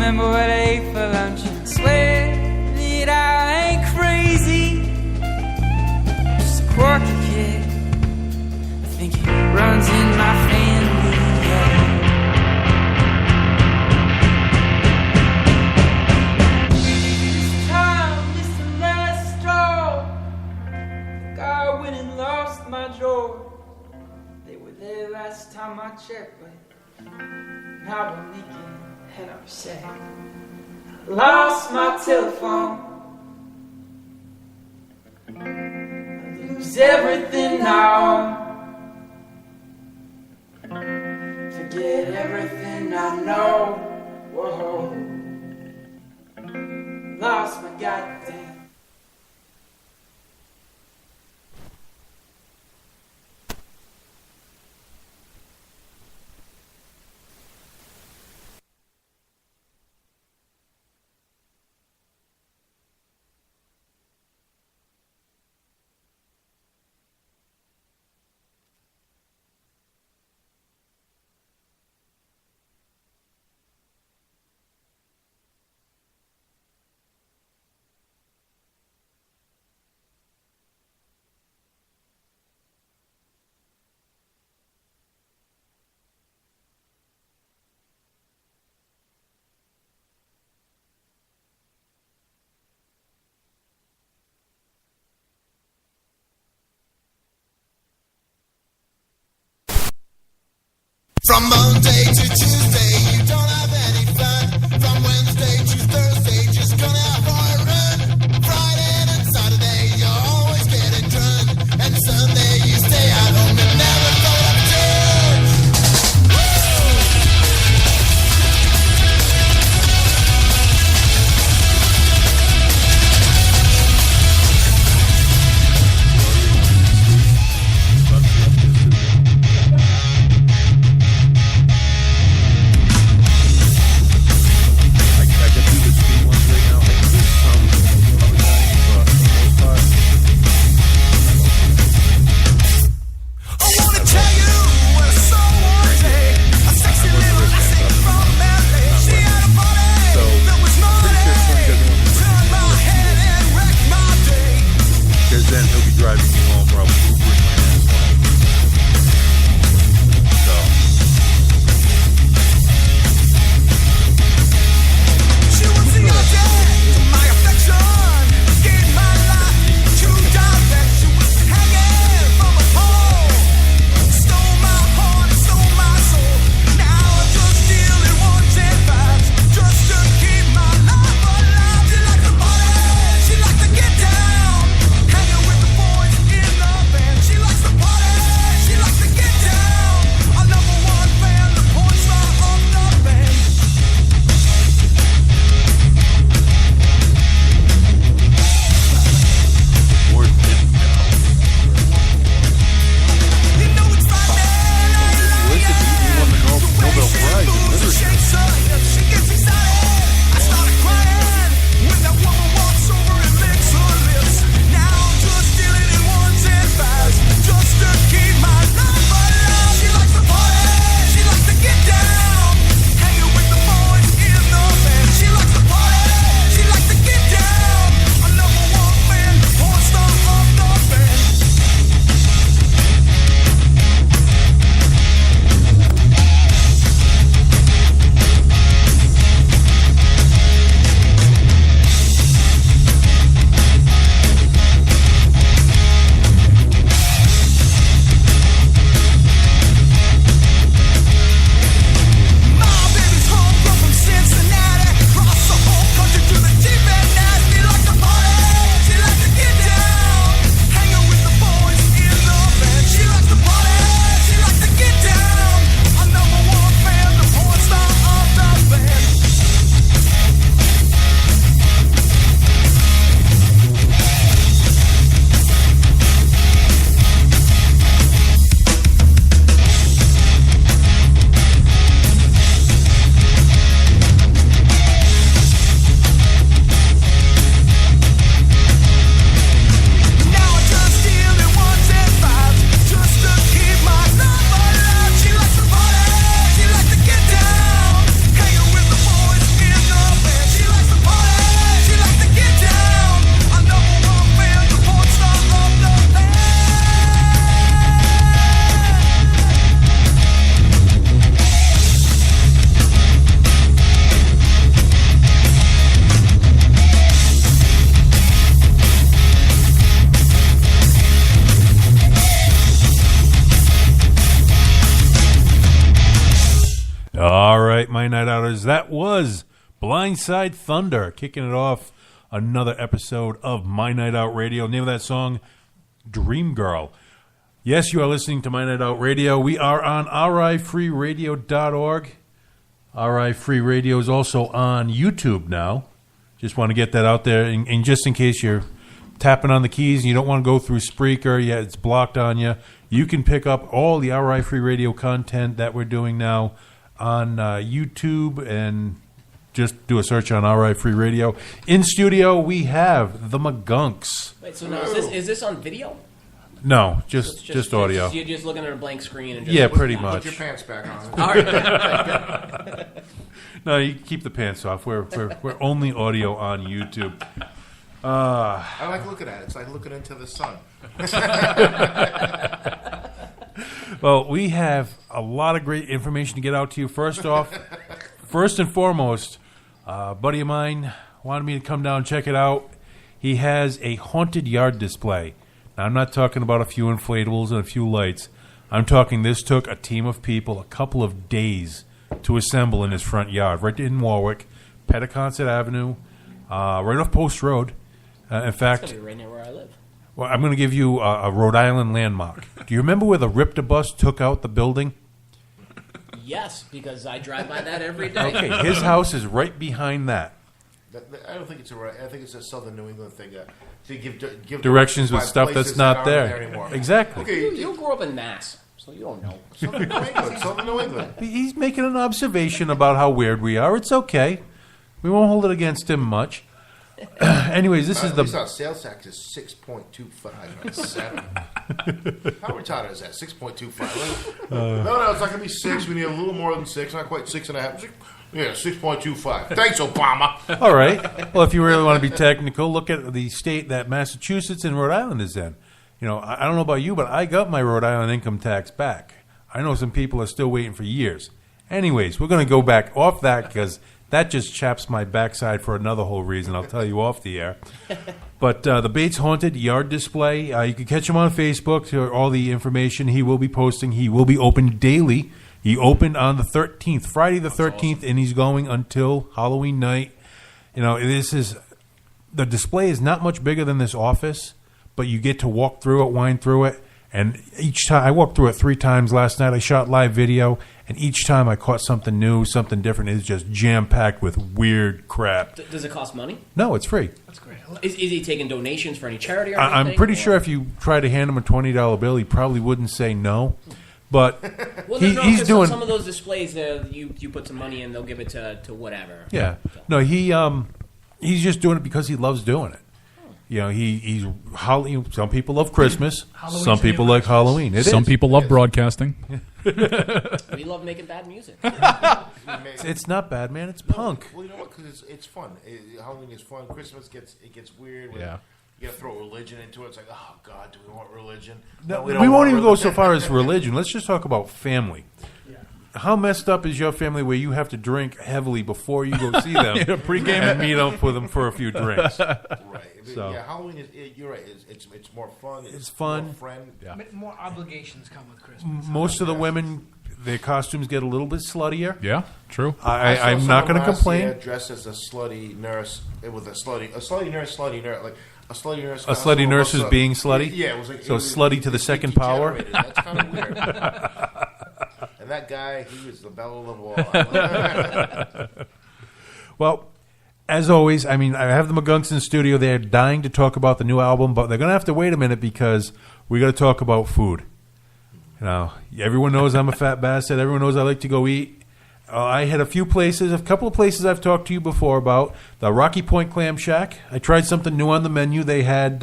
remember what I ate for lunch and swear that I ain't crazy. Just a quirky kid. I think it runs in my family. This time is the last straw. I think I went and lost my drawer. They were there last time I checked, but now I'm naked and upset. I lost my telephone. I lose everything now. Forget everything I know. Whoa. Lost my goddamn. From Monday to Tuesday, you don't have any fun. From Wednesday to Thursday, just gonna have a run. Friday and Saturday, you're always getting drunk. And Sunday, you stay at home and never go to church. My Night Outers. That was Blindside Thunder, kicking it off another episode of My Night Out Radio. Name of that song, Dream Girl. Yes, you are listening to My Night Out Radio. We are on rifreeradio.org. RI Free Radio is also on YouTube now. Just want to get that out there. And just in case you're tapping on the keys and you don't want to go through Spreaker, it's blocked on you, you can pick up all the RI Free Radio content that we're doing now on YouTube, and just do a search on RI Free Radio. In studio, we have the McGunks. Wait, so now is this on video? No, just audio. You're just looking at a blank screen and just pretty much. Put your pants back on. All right. No, you keep the pants off. We're only audio on YouTube. I like looking at it. It's like looking into the sun. Well, we have a lot of great information to get out to you. First and foremost, a buddy of mine wanted me to come down and check it out. He has a haunted yard display. Now, I'm not talking about a few inflatables and a few lights. I'm talking this took a team of people a couple of days to assemble in his front yard, right in Warwick, Petticoncet Avenue, right off Post Road. In fact, it's gonna be right near where I live. Well, I'm going to give you a Rhode Island landmark. Do you remember where the Ripta bus took out the building? Yes, because I drive by that every day. Okay, his house is right behind that. I don't think it's I think it's a Southern New England thing. To give directions with stuff that's not aren't there. anymore. Exactly. Okay, you grew up in Mass, so you don't know. Southern New England. He's making an observation about how weird we are. It's okay. We won't hold it against him much. Anyways, this is at least our sales tax is 6.25, not 7. How retarded is that? 6.25. No, it's not going to be 6. We need a little more than 6. Not quite 6.5. Yeah, 6.25. Thanks, Obama. All right. Well, if you really want to be technical, look at the state that Massachusetts and Rhode Island is in. You know, I don't know about you, but I got my Rhode Island income tax back. I know some people are still waiting for years. Anyways, we're going to go back off that because that just chaps my backside for another whole reason. I'll tell you off the air. But the Bates Haunted Yard Display, you can catch him on Facebook for all the information he will be posting. He will be open daily. He opened on the 13th, Friday the 13th, awesome. And he's going until Halloween night. You know, the display is not much bigger than this office, but you get to walk through it, wind through it. And each time, I walked through it 3 times last night. I shot live video, and each time I caught something new, something different. It's just jam-packed with weird crap. Does it cost money? No, it's free. That's great. Is he taking donations for any charity or anything? I'm pretty sure if you try to hand him a $20 bill, he probably wouldn't say no. But well, he's doing some of those displays. You put some money in, they'll give it to whatever. Yeah. So. No, he's just doing it because he loves doing it. You know, he's some people love Christmas. Halloween's some people like Halloween. Some people love broadcasting. We love making bad music. It's not bad, man. It's punk. Well, you know what? Because it's fun. Halloween is fun. Christmas gets weird. Yeah. You gotta throw religion into it. It's like, oh God, do we want religion? No, we won't even go so far as religion. Let's just talk about family. Yeah. How messed up is your family where you have to drink heavily before you go see them pre-game and meet up with them for a few drinks? Right. So. Yeah, Halloween is. You're right. It's more fun. It's fun. More friend. Yeah. More obligations come with Christmas. Most of the women, their costumes get a little bit sluttier. Yeah, true. I'm not going to complain. Dressed as a slutty nurse with a slutty nurse, like. A slutty nurse. A slutty nurse is being slutty? Yeah, it was like so slutty to the second power. That's kind of weird. And that guy, he was the belle of the wall. Well, as always, I mean, I have the McGunks in the studio. They're dying to talk about the new album, but they're going to have to wait a minute because we got to talk about food. You know, everyone knows I'm a fat bastard. Everyone knows I like to go eat. I had a couple of places I've talked to you before about. The Rocky Point Clam Shack. I tried something new on the menu. They had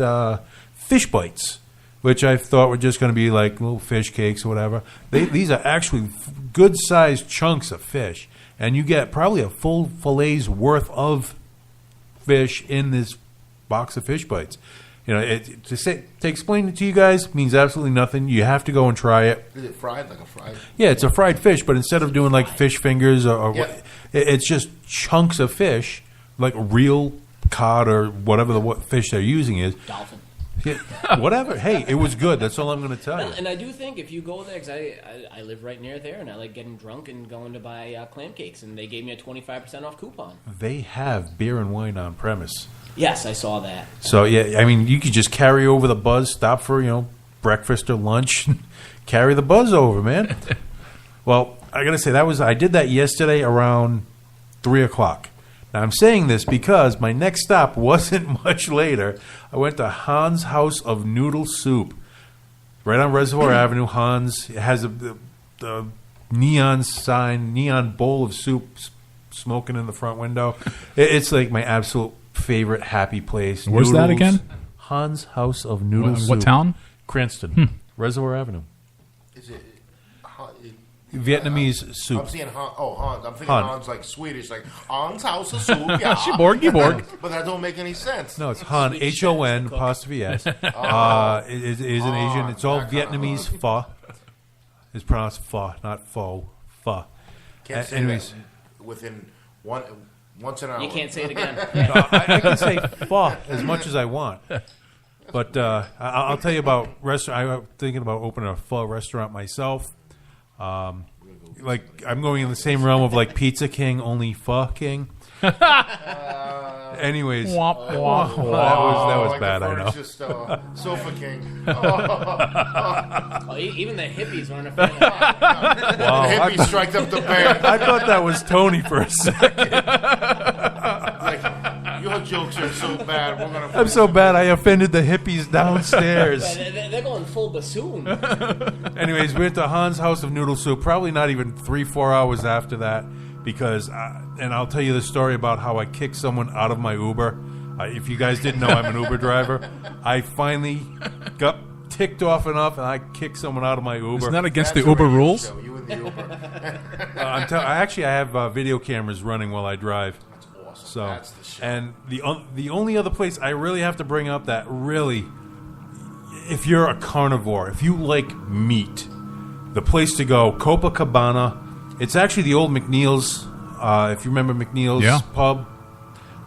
fish bites, which I thought were just going to be like little fish cakes or whatever. These are actually good-sized chunks of fish, and you get probably a full fillet's worth of fish in this box of fish bites. You know, to explain it to you guys means absolutely nothing. You have to go and try it. Is it fried, like a fried? Yeah, it's a fried fish, but instead of doing like fish fingers it's just chunks of fish, like real cod or whatever the fish they're using is. Dolphin. Whatever. Hey, it was good. That's all I'm going to tell you. And I do think if you go there, because I live right near there, and I like getting drunk and going to buy clam cakes, and they gave me a 25% off coupon. They have beer and wine on premise. Yes, I saw that. So, yeah, I mean, you could just carry over the buzz, stop for, breakfast or lunch, carry the buzz over, man. Well, I got to say, I did that yesterday around 3 o'clock. Now, I'm saying this because my next stop wasn't much later. I went to Hans' House of Noodle Soup, right on Reservoir Avenue. Hans, it has the neon sign, neon bowl of soup smoking in the front window. It's like my absolute favorite happy place. Where's that again? Hans' House of Noodle Soup. What town? Cranston. Reservoir Avenue. Is it Vietnamese soup. I'm seeing Hans. I'm thinking Han. Hans like Swedish, like Hans House of Soup. Yeah. Borg. But that don't make any sense. No, it's Han, H-O-N, apostrophe S. It is an Asian. It's all Vietnamese pho. It's pronounced pho, not pho. Pho. Can't say anyways. that within once an hour. You can't say it again. No, I can say pho as much as I want. But I'll tell you about restaurant. I'm thinking about opening a pho restaurant myself. Like I'm going in the same realm of like Pizza King, only Pho King. Anyways, Womp, womp, that was like bad. the I know. Just Sofa King. Oh, even the hippies weren't a fan of that. Wow, Hippies strike up the band. I thought that was Tony for a second. Like, your jokes are so bad. We're gonna. I'm so bad. I offended the hippies downstairs. They're going full bassoon. Anyways, we went to Hans' House of Noodle Soup. Probably not even 3-4 hours after that, because and I'll tell you the story about how I kicked someone out of my Uber. If you guys didn't know, I'm an Uber driver. I finally got ticked off enough, and I kicked someone out of my Uber. Isn't that against the Uber rules? Show. You and the Uber. I have video cameras running while I drive. That's awesome. So, That's the show. and the only other place I really have to bring up that really, if you're a carnivore, if you like meat, the place to go, Copacabana. It's actually the old McNeil's. If you remember McNeil's Yeah. pub,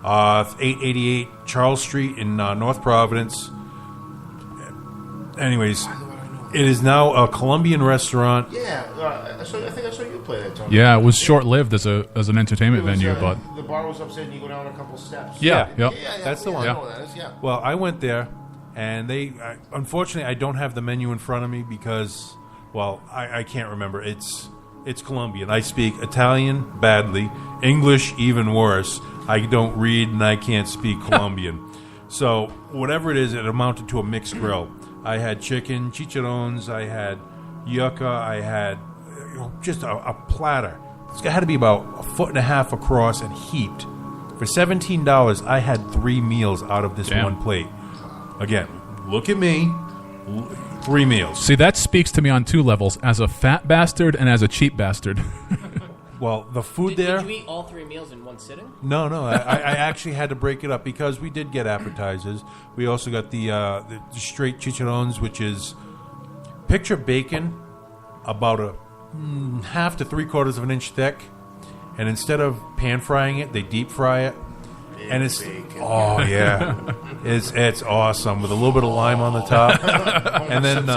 888 Charles Street in North Providence. Anyways, it is now a Colombian restaurant. Yeah, I think I saw you play that, Tony. Yeah, it was short-lived as an entertainment It was, venue, but the bar was upstairs, and you go down a couple steps. Yeah. That's the one. I know what that is, yeah. Well, I went there, and unfortunately, I don't have the menu in front of me because, well, I can't remember. It's Colombian. I speak Italian badly, English even worse. I don't read and I can't speak Colombian. So whatever it is, it amounted to a mixed grill. I had chicken, chicharrones, I had yucca, I had just a platter. It had to be about 1.5 feet across and heaped. For $17, I had 3 meals out of this one plate. Again, look at me. 3 meals. see, that speaks to me on 2 levels: as a fat bastard and as a cheap bastard. Well, the food there... Did you eat all 3 meals in one sitting? No. I actually had to break it up because we did get appetizers. We also got the straight chicharrones, which is picture bacon about a 1/2 to 3/4 of an inch thick, and instead of pan frying it, they deep fry it. And it's oh yeah, it's awesome with a little bit of lime on the top, and then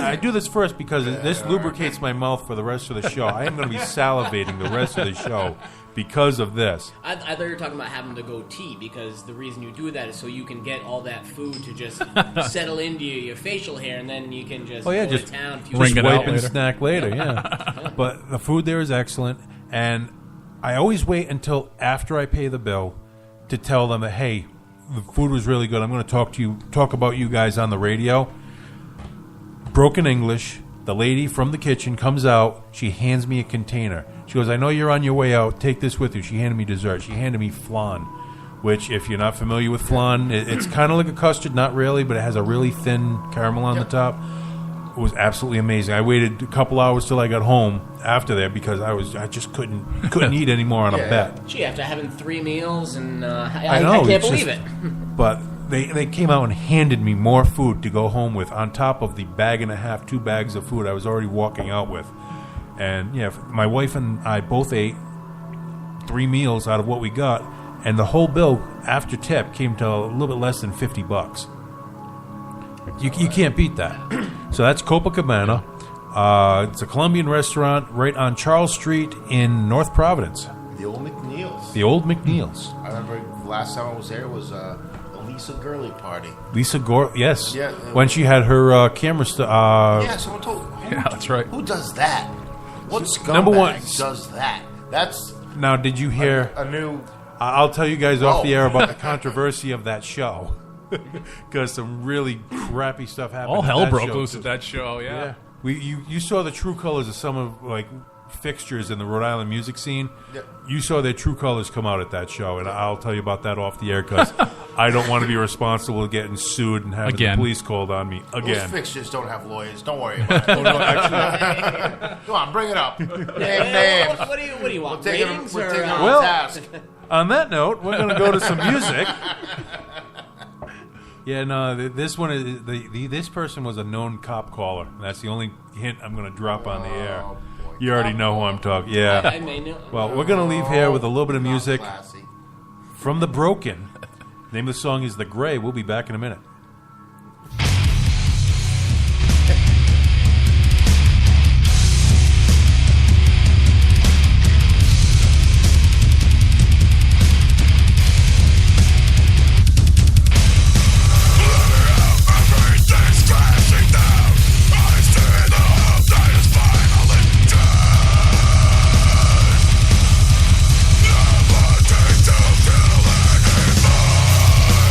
I do this first because this lubricates my mouth for the rest of the show. I am going to be salivating the rest of the show because of this. I thought you were talking about having the goatee, because the reason you do that is so you can get all that food to just settle into your facial hair, and then you can just go just to town. Wring it out wipe and later. snack later. Yeah, but the food there is excellent, and I always wait until after I pay the bill to tell them that, hey, the food was really good. I'm going to talk about you guys on the radio. Broken English. The lady from the kitchen comes out. She hands me a container. She goes, I know you're on your way out. Take this with you. She handed me dessert. She handed me flan, which, if you're not familiar with flan, it's kind of like a custard, not really, but it has a really thin caramel on the top. It was absolutely amazing. I waited a couple hours till I got home after that because I just couldn't eat anymore on a bet. Gee, after having 3 meals, and I know, I can't it's believe just- it. But they came out and handed me more food to go home with on top of the 2 bags of food I was already walking out with. And yeah, my wife and I both ate 3 meals out of what we got, and the whole bill after tip came to a little bit less than $50. You can't beat that. So that's Copacabana. It's a Colombian restaurant right on Charles Street in North Providence. The old McNeil's. The old McNeil's. I remember the last time I was there was a Lisa Gurley party. Lisa Gore, yes. Yeah. When she had her camera. Yeah, someone told. Yeah, that's right. Who does that? What scumbag Number one- does that? That's Now, did you hear? a new. I'll tell you guys off Oh. the air about the controversy of that show. Because some really crappy stuff happened. All at hell that broke show, loose too. at that show. Yeah. You saw the true colors of some of like fixtures in the Rhode Island music scene. Yeah. You saw their true colors come out at that show, and I'll tell you about that off the air because I don't want to be responsible for getting sued and having Again. the police called on me Those again. fixtures don't have lawyers. Don't worry about it. Oh, no, actually, Come on, bring it up. Name What names. do you want? We're taking Ratings we're or, taking uh, on Well- task. on that note, we're going to go to some music. Yeah, no, this one is this person was a known cop caller. That's the only hint I'm going to drop on the air. Oh, boy. You already know who I'm talking. Yeah. I may know. Well, we're going to leave here with a little bit of Not music classy. from The Broken. The name of the song is The Gray. We'll be back in a minute. Never take to feel anything.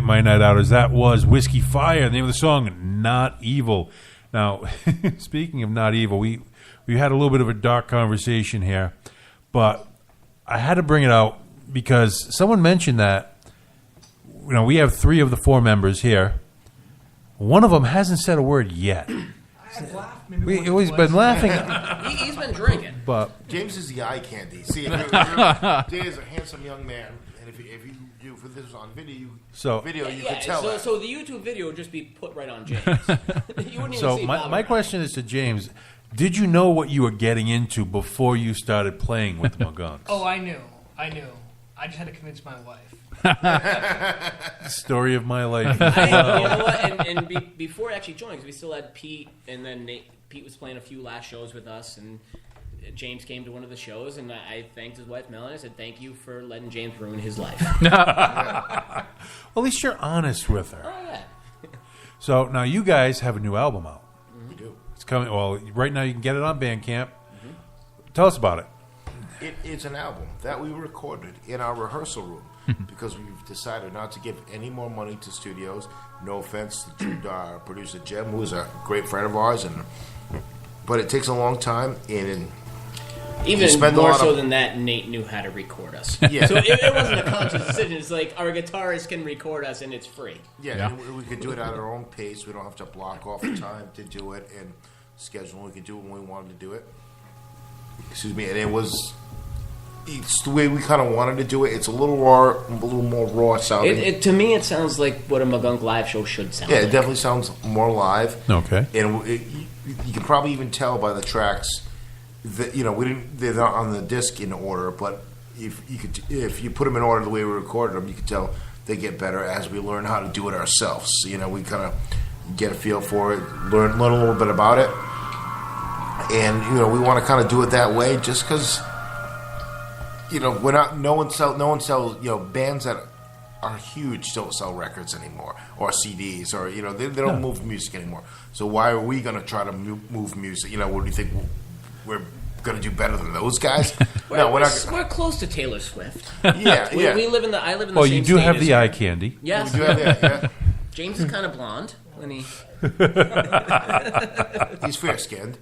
Wait My Night Out, as that was Whiskey Fire, the name of the song, Not Evil. Now, speaking of Not Evil, we had a little bit of a dark conversation here, but I had to bring it out because someone mentioned that, we have 3 of the 4 members here. One of them hasn't said a word yet. I've laughed maybe We've been laughing. He's been drinking. But James is the eye candy. See, Jay is a handsome young man, and if you do for this on video, you can tell that. So the YouTube video would just be put right on James. You wouldn't even see my question is to James. Did you know what you were getting into before you started playing with the McGunks? Oh, I knew. I just had to convince my wife. Story of my life. You know what? And before I actually joined, 'cause we still had Pete, and then Pete was playing a few last shows with us, and James came to one of the shows, and I thanked his wife, Melanie. I said, thank you for letting James ruin his life. Well, at least you're honest with her. Oh, yeah. So now you guys have a new album out. We do. It's coming. Well, right now you can get it on Bandcamp. Tell us about it. It's an album that we recorded in our rehearsal room because we've decided not to give any more money to studios. No offense to our producer Jim, who is a great friend of ours, but it takes a long time. And even more so than that, Nate knew how to record us. Yeah. So it wasn't a conscious decision. It's like our guitarist can record us, and it's free. Yeah. And we could do it at our own pace. We don't have to block off the time to do it and schedule. We could do it when we wanted to do it. Excuse me. And it's the way we kind of wanted to do it. It's a little raw, a little more raw sounding. To me, it sounds like what a McGunk live show should sound like. Yeah, it definitely sounds more live. Okay. And you can probably even tell by the tracks that they're not on the disc in order, but if you put them in order the way we recorded them, you can tell they get better as we learn how to do it ourselves. We kind of get a feel for it, learn a little bit about it, and we want to kind of do it that way just because. We're not. No one sells. Bands that are huge don't sell records anymore, or CDs, or they don't move music anymore. So why are we going to try to move music? What do you think? We're going to do better than those guys? No, we're not. We're close to Taylor Swift. Yeah, yeah. We live in the. I live in the. Well, same you do state have as the you. eye candy. Yes. We do have that. Yeah. James is kind of blonde when he. He's fair skinned.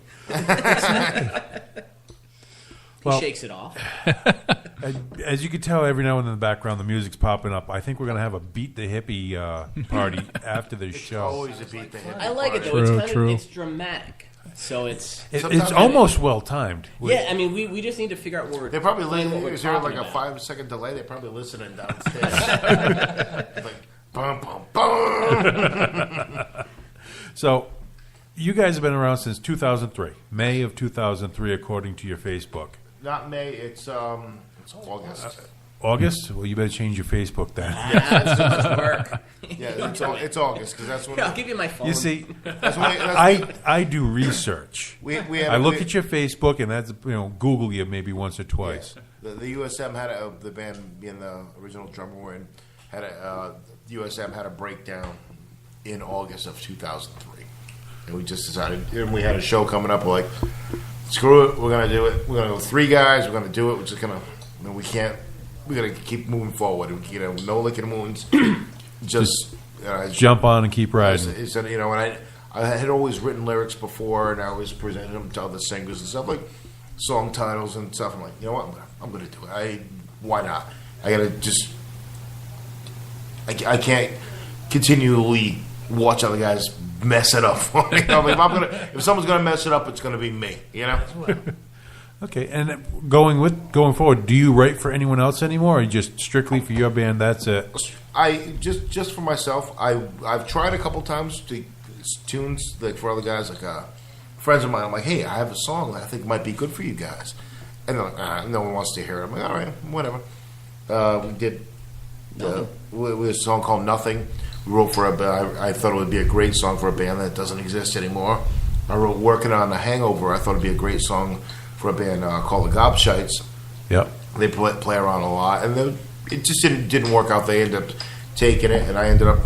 He shakes it off. As you can tell, every now and then in the background, the music's popping up. I think we're going to have a Beat the Hippie party after this show. Always a Beat the Hippie. I like it though. It's dramatic. So it's almost well timed. Yeah, I mean, we just need to figure out where they're probably listening. Is Is there like a 5-second delay? They're probably listening downstairs. Like bum bum bum. So, you guys have been around since 2003, May of 2003, according to your Facebook. Not May. It's August. August? Well, you better change your Facebook then. Yeah, that's too much work. Yeah, it's August because that's when. Here, I'll give you my phone. You see, that's when I do research. I look at your Facebook, and that's Google you maybe once or twice. Yeah. The USM had the band being the original drummer we're in had USM had a breakdown in August of 2003, and we just decided. And we had a show coming up. We're like, screw it, we're gonna do it. We're gonna go 3 guys. We're gonna do it. We're just gonna. We can't. We gotta keep moving forward. No licking wounds. Just jump on and keep riding. And I had always written lyrics before, and I always presented them to other singers and stuff, like song titles and stuff. I'm like, you know what? I'm gonna do it. Why not? I gotta just. I can't continually watch other guys mess it up for me. If someone's gonna mess it up, it's gonna be me. Okay, and going forward, do you write for anyone else anymore, or just strictly for your band? That's it. I just for myself. I've tried a couple times to tunes like for other guys, like friends of mine. I'm like, hey, I have a song that I think might be good for you guys, and they're like, no one wants to hear it. I'm like, all right, whatever. We did a song called Nothing. We wrote for I thought it would be a great song for a band that doesn't exist anymore. I wrote Working on the Hangover. I thought it'd be a great song for a band called the Gobshites. Yep. They play around a lot, and it just didn't work out. They ended up taking it, and I ended up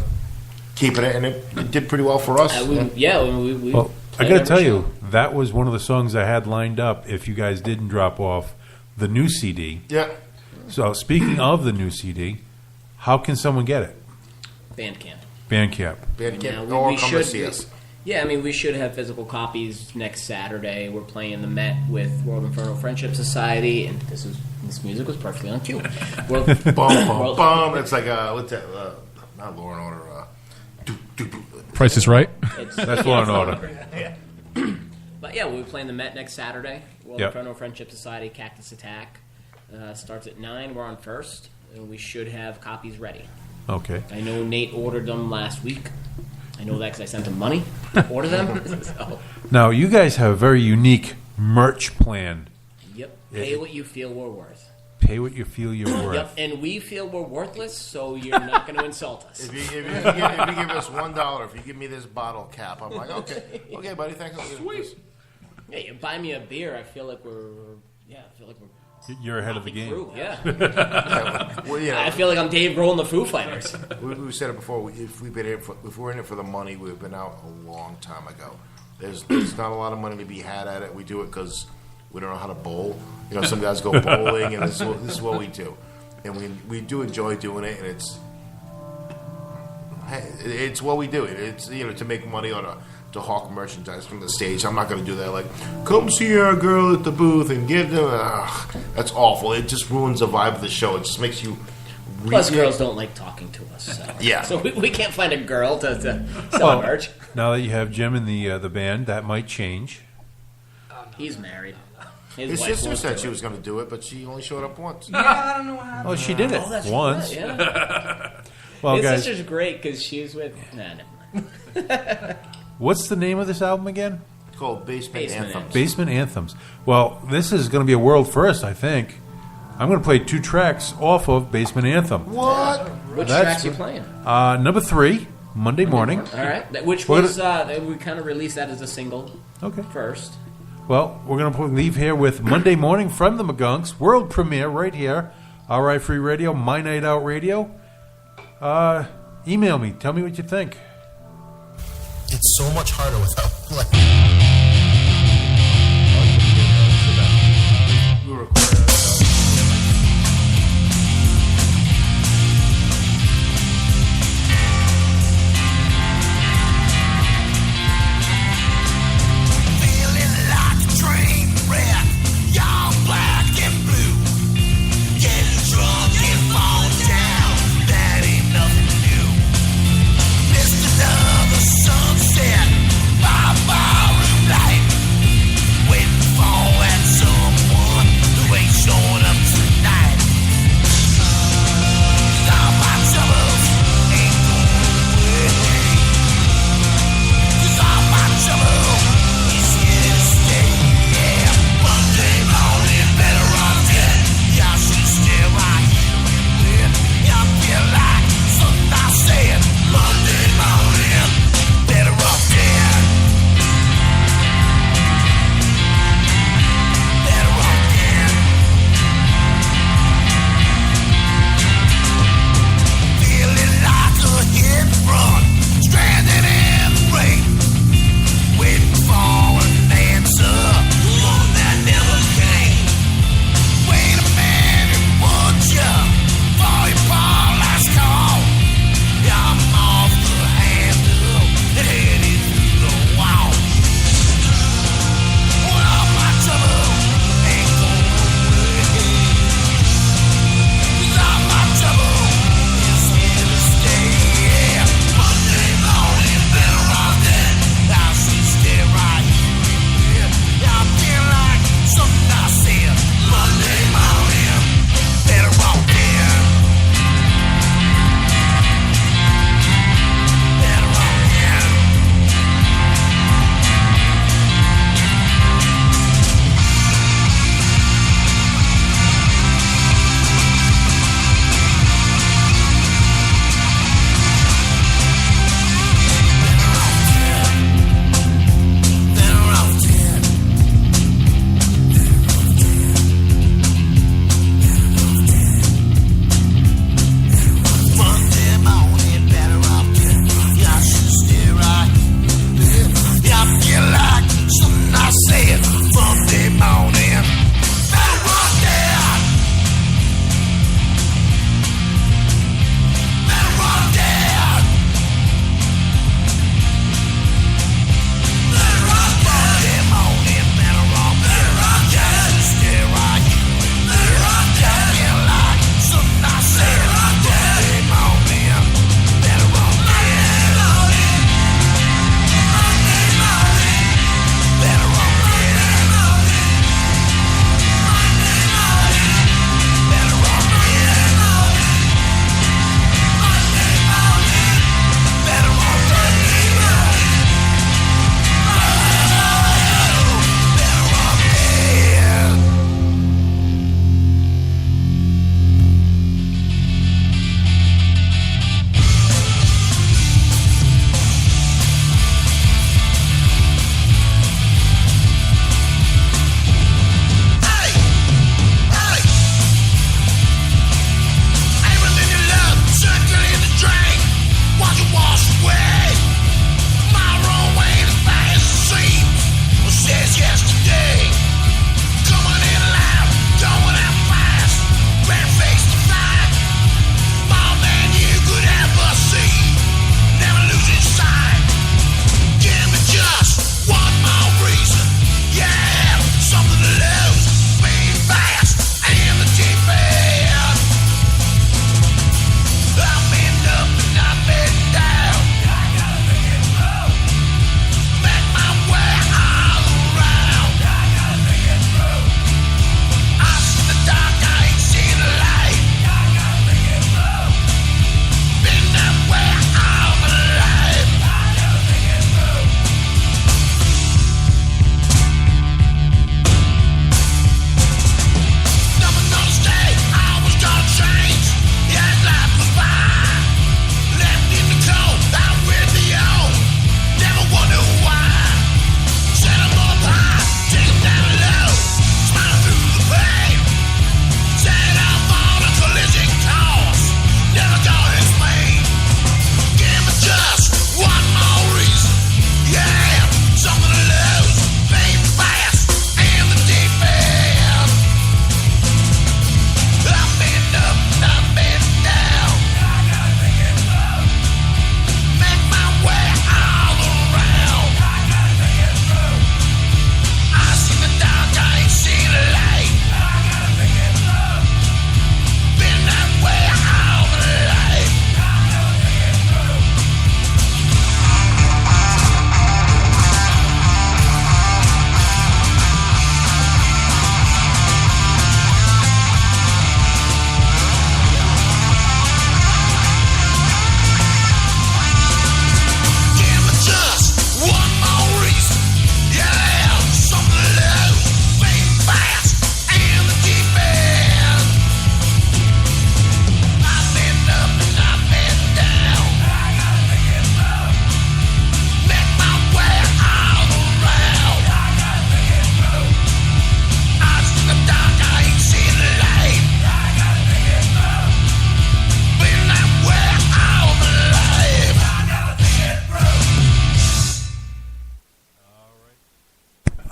keeping it, and it did pretty well for us. Well, I got to tell you, that was one of the songs I had lined up if you guys didn't drop off the new CD. Yeah. So speaking of the new CD, how can someone get it? Bandcamp. Bandcamp. Bandcamp. Now, Or we come to should- see us. Yeah, I mean, we should have physical copies next Saturday. We're playing the Met with World Inferno Friendship Society, and this music was perfectly on cue. Bum, bum, bum. It's like, what's that? Not Law and Order. Price is Right. That's Law and Order. But yeah, we'll be playing the Met next Saturday. World Yep. Inferno Friendship Society, Cactus Attack. Starts at 9. We're on first, and we should have copies ready. Okay. I know Nate ordered them last week. I know that because I sent him money to order them. So, Now, you guys have a very unique merch plan. yep. Pay what you feel we're worth. Pay what you feel you're worth. Yep. And we feel we're worthless, so you're not going to insult us. If you give us $1, if you give me this bottle cap, I'm like, okay, buddy, thanks. Sweet. Yeah, you buy me a beer, I feel like we're You're ahead of the game. through. Yeah. Well, yeah. I feel like I'm Dave Grohl in the Foo Fighters. We said it before. If we're in it for the money, we've been out a long time ago. There's not a lot of money to be had at it. We do it because we don't know how to bowl. You know, some guys go bowling, and this is what we do. And we do enjoy doing it, and it's what we do. It's to make money to hawk merchandise from the stage. I'm not going to do that. Like, come see our girl at the booth and get them. That's awful. It just ruins the vibe of the show. It just makes you. Plus, girls don't like talking to us. So, Yeah. So we can't find a girl to sell merch. Now that you have Jim in the band, that might change. He's married. His wife sister won't said do she it. was going to do it, but she only showed up once. Yeah, I don't know what happened. Oh, she did it that's once. right, yeah. Well, His guys, sister's great because she's with. Nah, never mind. what's the name of this album again? It's called Basement Anthems. Basement Anthems. Well, this is going to be a world first, I think. I'm going to play 2 tracks off of Basement Anthem. What? Which That's tracks you playing? Number 3, Monday morning. All right. Which We're was we kind of released that as a single. Okay. First. Well, we're going to leave here with Monday Morning from the McGunks, world premiere right here, RI Free Radio, My Night Out Radio. Email me. Tell me what you think. It's so much harder without playing. We recorded ourselves. Feeling like a train wreck, y'all black and blue. Getting drunk and falling down, that ain't nothing new. Missed another sunset, bye-bye.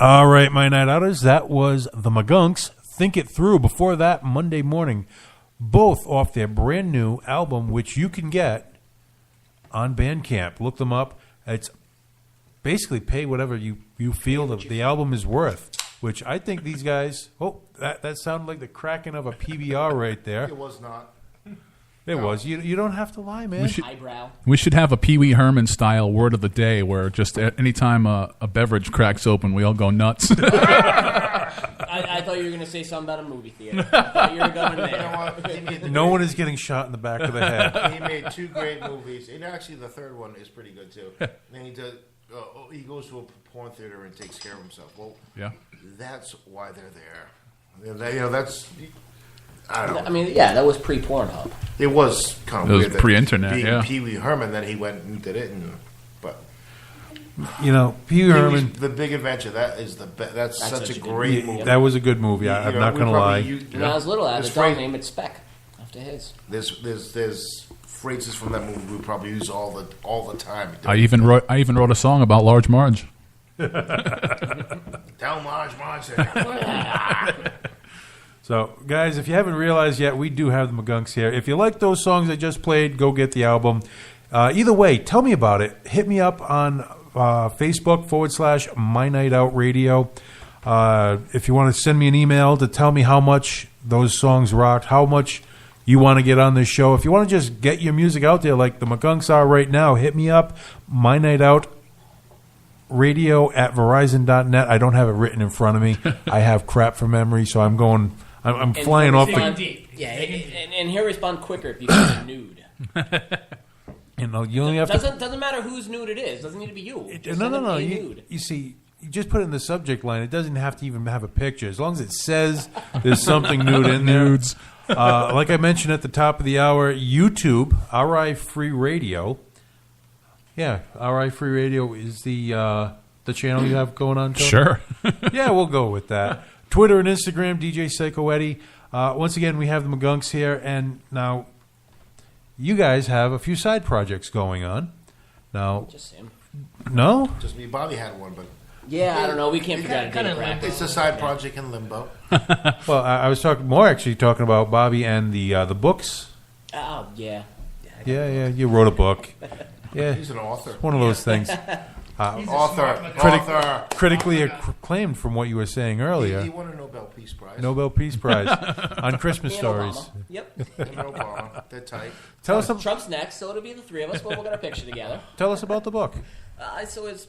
All right, my night outers. That was the McGunks. Think It Through. Before that, Monday Morning. Both off their brand new album, which you can get on Bandcamp. Look them up. It's basically pay whatever you feel the album is worth, which I think these guys... Oh, that sounded like the cracking of a PBR right there. It was not. It was. You don't have to lie, man. We should have a Pee Wee Herman style word of the day where just anytime a beverage cracks open, we all go nuts. I thought you were going to say something about a movie theater. I thought you were going there. No one is getting shot in the back of the head. He made 2 great movies, and actually the third one is pretty good too. And he does. He goes to a porn theater and takes care of himself. Well, yeah, that's why they're there. That's. I don't know. I mean, yeah, that was pre-Pornhub. It was kind of it weird. Was pre-internet, being yeah. Pee Wee Herman, then he went and did it, but. Pee Wee Herman, The Big Adventure. That is that's such a great movie. That was a good movie. I'm not going to lie. When I was little, I had a dog named Speck after his. There's phrases from that movie we probably use all the time. I even wrote a song about Large Marge. Tell Marge. So, guys, if you haven't realized yet, we do have the McGunks here. If you like those songs I just played, go get the album. Either way, tell me about it. Hit me up on Facebook /My Night Out Radio. If you want to send me an email to tell me how much those songs rocked, how much you want to get on this show. If you want to just get your music out there like the McGunks are right now, hit me up. My Night Out Radio at Verizon.net. I don't have it written in front of me. I have crap from memory, so I'm flying off the... Yeah, and he'll respond quicker if you get a nude. You only have doesn't matter whose nude it is. Doesn't need to be you. No. You see, you just put it in the subject line. It doesn't have to even have a picture. As long as it says there's something nude in there. Nudes. Like I mentioned at the top of the hour, YouTube, RI Free Radio. Yeah, RI Free Radio is the channel you have going on, Tony? Sure. Yeah, we'll go with that. Twitter and Instagram, DJ Psycho Eddie. Once again, we have the McGunks here, and now you guys have a few side projects going on. Now, just him. No? Just me. Bobby had one, but I don't know. We can't figure out a date practice. It's a side project in limbo. Well, I was talking about Bobby and the books. Oh yeah. Yeah. You wrote a book. Yeah, he's an author. It's one of those things. Author. Critically acclaimed from what you were saying earlier. He won a Nobel Peace Prize. Nobel Peace Prize on Christmas Stories. Obama. Yep. And Obama. They're tight. Tell us. Trump's next, so it'll be the 3 of us. But we'll get our picture together. Tell us about the book. So it's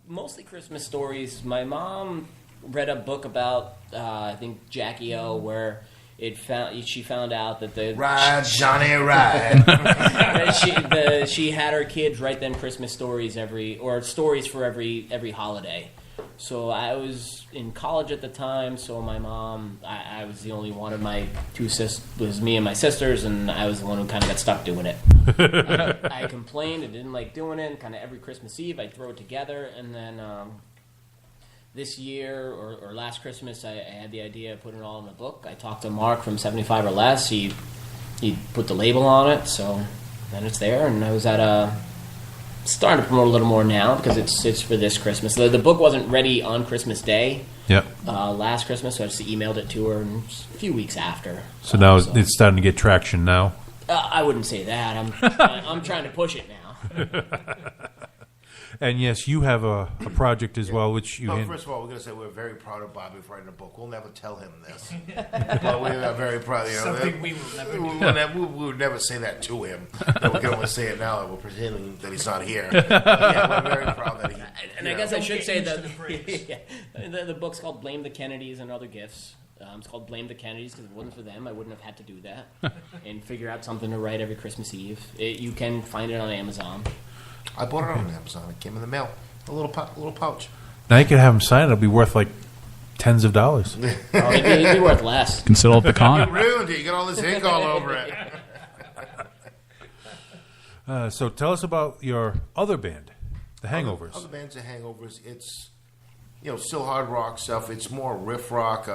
mostly Christmas stories. My mom read a book about I think Jackie O, where she found out that Ride, Johnny, ride. she had her kids write them Christmas stories stories for every holiday. So I was in college at the time. So my mom, I was the only one of my 2 sisters. Was me and my sisters, and I was the one who kind of got stuck doing it. I complained. I didn't like doing it. And kind of every Christmas Eve, I'd throw it together, and then. This year or last Christmas, I had the idea of putting it all in a book. I talked to Mark from 75 or Less. He put the label on it, so then it's there. And I was starting to promote a little more now because it's for this Christmas. The book wasn't ready on Christmas Day. Yep. Last Christmas, so I just emailed it to her a few weeks after. So now it's starting to get traction now. I wouldn't say that. I'm trying to push it now. And yes, you have a project as well, which you. First of all, we're going to say we're very proud of Bobby for writing a book. We'll never tell him this, but we are very proud. Something we will never do. We would never say that to him. But we can only say it now that we're pretending that he's not here. Yeah, we're very proud that he. And I guess I should say that the book's called "Blame the Kennedys and Other Gifts." It's called "Blame the Kennedys" because if it wasn't for them, I wouldn't have had to do that and figure out something to write every Christmas Eve. You can find it on Amazon. I bought it on Amazon. It came in the mail. A little pouch. Now you can have him sign it. It'll be worth like tens of dollars. It'd be worth less. Consider it the con. You ruined it. You got all this ink all over it. So tell us about your other band, The Hangovers. Other bands, The Hangovers. It's still hard rock stuff. It's more riff rock,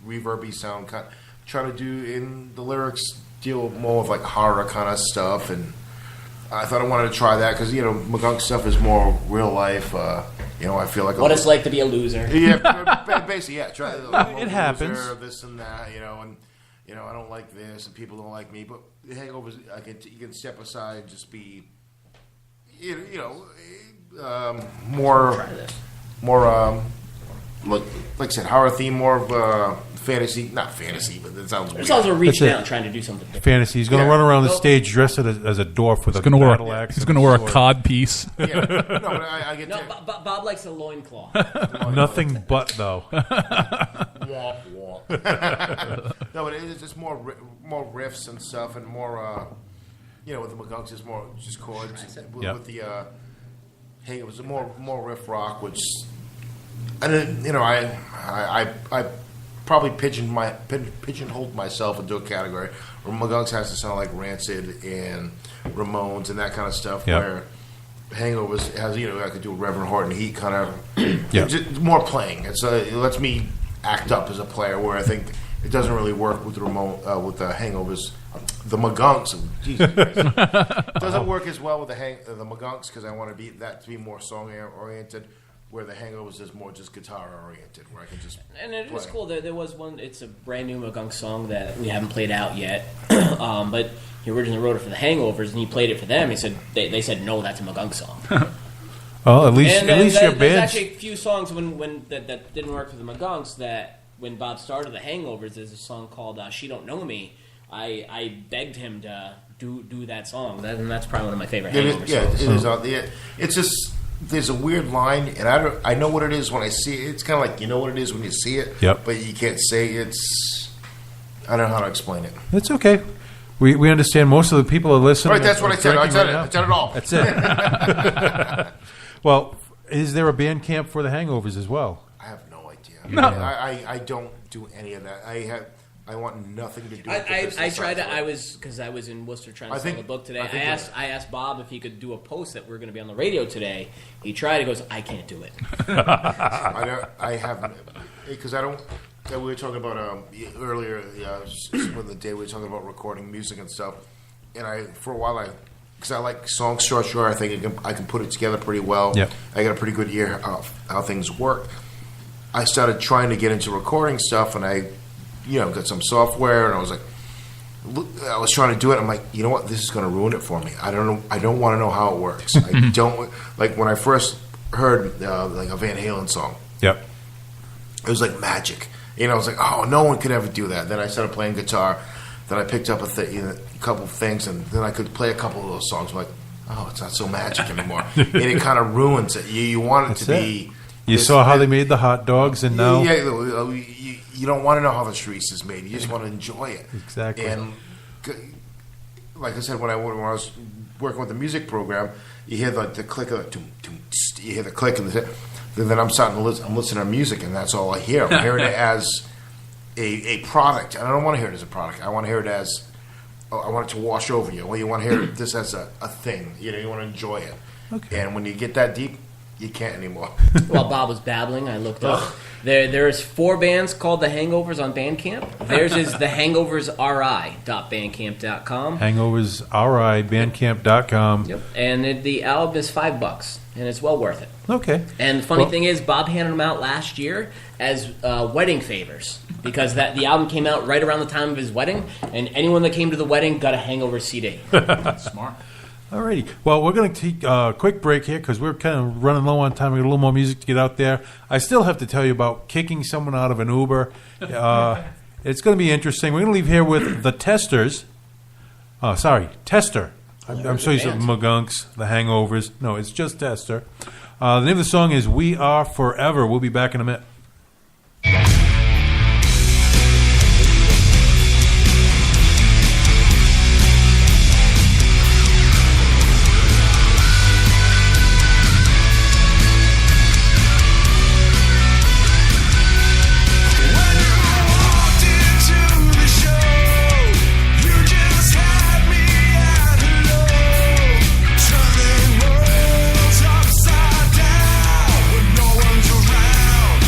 reverby sound. Try to do in the lyrics deal more with like horror kind of stuff and. I thought I wanted to try that because, McGunk stuff is more real life. I feel like What it's like to be a loser. Yeah, basically, yeah. Try It happens. This and that, and I don't like this, and people don't like me. But the hangovers, you can step aside and just be, more, like I said, horror theme, more of fantasy. Not fantasy, but it sounds weird. It's also reaching out and trying to do something different. Fantasy. He's going to run around the stage dressed as a dwarf with a battle axe. He's going to wear a cod piece. Yeah, no, but I get Bob likes a loincloth. Nothing but, though. Wah, wah. No, but it's just more riffs and stuff, and more, with the McGunks, it's more just chords. With the it was more riff rock, which, and then, I probably pigeonholed myself into a category where McGunks has to sound like Rancid and Ramones and that kind of stuff. Yep. Where Hangovers has, I could do Reverend Horton Heat kind of, just more playing. It lets me act up as a player, where I think it doesn't really work with with the Hangovers, the McGunks. Jesus Christ. It doesn't work as well with the McGunks, because I want to be more song oriented. Where the Hangovers is more just guitar oriented, where I can just and it play. is cool. There was one. It's a brand new McGunk song that we haven't played out yet, but he originally wrote it for the Hangovers, and he played it for them. He said they said no, that's a McGunk song. Well, at least your There's band. actually a few songs when that didn't work for the McGunks. That when Bob started the Hangovers, there's a song called "She Don't Know Me." I begged him to do that song, and that's probably one of my favorite Hangover songs. It is. It's just. There's a weird line, and I know what it is when I see it. It's kind of like you know what it is when you see it, but you can't say it's. I don't know how to explain it. It's okay. We understand most of the people are listening. Right, that's what I said. I said it. I said it all. That's it. Well, is there a band camp for the Hangovers as well? I have no idea. No. I don't do any of that. I want nothing to do with the business. I tried side to. of it. Because I was in Worcester trying to sell the book today. I asked Bob if he could do a post that we're going to be on the radio today. He tried. He goes, I can't do it. I haven't, because I don't. We were talking about earlier when the day we were talking about recording music and stuff, and for a while because I like song structure. I think I can put it together pretty well. Yep. I got a pretty good ear of how things work. I started trying to get into recording stuff, and I got some software, and I was trying to do it. I'm like, you know what? This is going to ruin it for me. I don't know. I don't want to know how it works. I don't like when I first heard like a Van Halen song. Yep. It was like magic. I was like, oh, no one could ever do that. Then I started playing guitar. Then I picked up a couple of things, and then I could play a couple of those songs. I'm like, oh, it's not so magic anymore. And it kind of ruins it. You want it to be. You saw how they made the hot dogs, and now you don't want to know how the streets is made. You just want to enjoy it. Exactly. And like I said, when I was working with the music program, you hear the click of the you hear the click, and then I'm starting to listen. I'm listening to music, and that's all I hear. I'm hearing it as a product, and I don't want to hear it as a product. I want to hear it as I want it to wash over you. Well, you want to hear this as a thing. You want to enjoy it. Okay. And when you get that deep, you can't anymore. While Bob was babbling, I looked up. There's 4 bands called The Hangovers on Bandcamp. Theirs is thehangoversri.bandcamp.com. Hangoversri, bandcamp.com. Yep. And the album is $5, and it's well worth it. Okay. And the funny thing is, Bob handed them out last year as wedding favors, because the album came out right around the time of his wedding, and anyone that came to the wedding got a Hangover CD. Smart. Alrighty. Well, we're going to take a quick break here because we're kind of running low on time. We got a little more music to get out there. I still have to tell you about kicking someone out of an Uber. It's going to be interesting. We're going to leave here with the Testers. Tester. I'm so used to McGunks, the Hangovers. No, it's just Tester. The name of the song is We Are Forever. We'll be back in a minute. Turning worlds upside down when no one's around.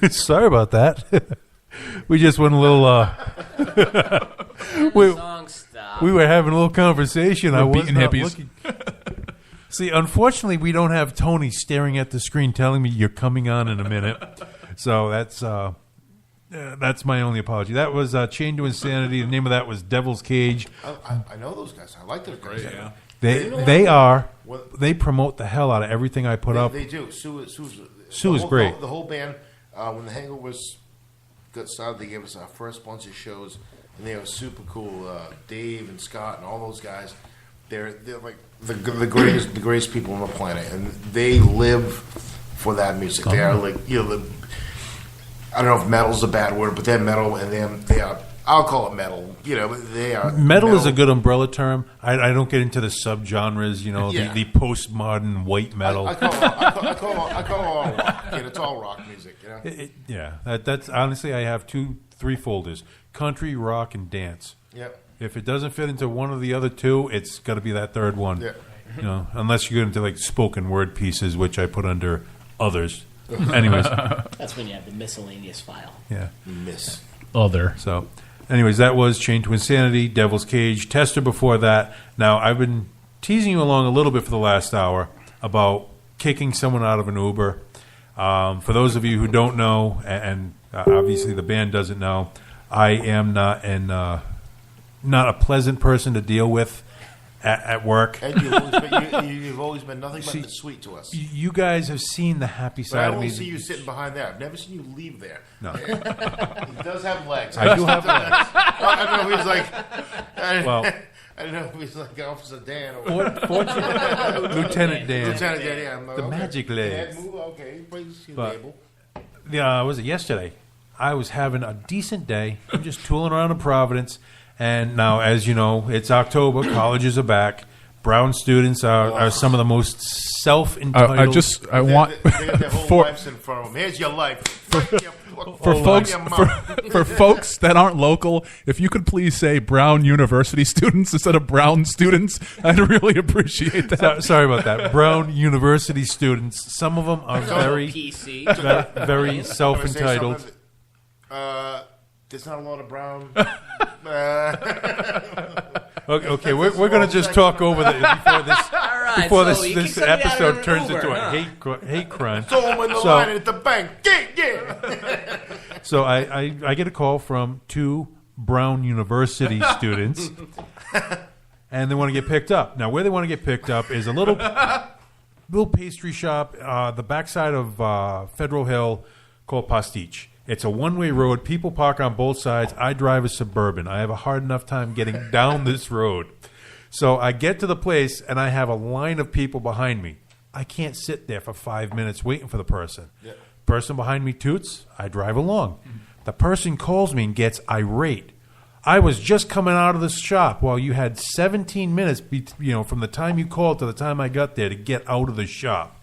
Sorry about that. We just went a little. Song stop. We were having a little conversation. I We're was beating not hippies. looking. See, unfortunately, we don't have Tony staring at the screen telling me you're coming on in a minute. So that's my only apology. That was Chained to Insanity. The name of that was Devil's Cage. I know those guys. I like those guys. Yeah. They promote the hell out of everything I put up. They do. Sue is great. The whole band, when the Hangovers got started, they gave us our first bunch of shows, and they were super cool. Dave and Scott and all those guys, they're like the greatest people on the planet, and they live for that music. They are like, you know, I don't know if metal's a bad word, but they're metal, and they are. I'll call it metal. You know, they are. Metal is a good umbrella term. I don't get into the subgenres. You know, Yeah. the postmodern white metal. I call it all rock. You know, it's all rock music. You know. That's honestly, I have 3 folders: country, rock, and dance. Yep. If it doesn't fit into one of the other 2, it's got to be that third one. Yeah. You know, unless you get into like spoken word pieces, which I put under others. Anyways, That's when you have the miscellaneous file. yeah. Miss. Other. So, anyways, that was Chained to Insanity, Devil's Cage, Tester before that. Now, I've been teasing you along a little bit for the last hour about kicking someone out of an Uber. For those of you who don't know, and obviously the band doesn't know, I am not a pleasant person to deal with at work. And you've always been nothing but sweet to us. You guys have seen the happy But side I of me. only see you sitting behind there. I've never seen you leave there. No. He does have legs. I do have legs. I don't know if he's like. Well, I don't know if he's like Officer Dan or Fortunately, Lieutenant Dan. Lieutenant Dan. Yeah, The magic legs. Okay, please But- label. Yeah, was it yesterday? I was having a decent day. I'm just tooling around in Providence. And now, as you know, it's October. Colleges are back. Brown students are some of the most self-entitled. I want They got their whole for lives in front of them. Here's your life. for folks that aren't local, if you could please say Brown University students instead of Brown students, I'd really appreciate that. Sorry about that. Brown University students. Some of them are very, PC. very self-entitled. There's not a lot of brown. Okay, we're going to just talk over before so you this kick somebody out of episode an turns Uber, into huh? a hate crime. Throw them in the line at the bank. Yeah. So I get a call from 2 Brown University students, and they want to get picked up. Now, where they want to get picked up is a little pastry shop, the backside of Federal Hill, called Pastiche. It's a one-way road. People park on both sides. I drive a Suburban. I have a hard enough time getting down this road. So I get to the place, and I have a line of people behind me. I can't sit there for 5 minutes waiting for the person. Yeah. Person behind me toots. I drive along. The person calls me and gets irate. I was just coming out of the shop while you had 17 minutes from the time you called to the time I got there to get out of the shop.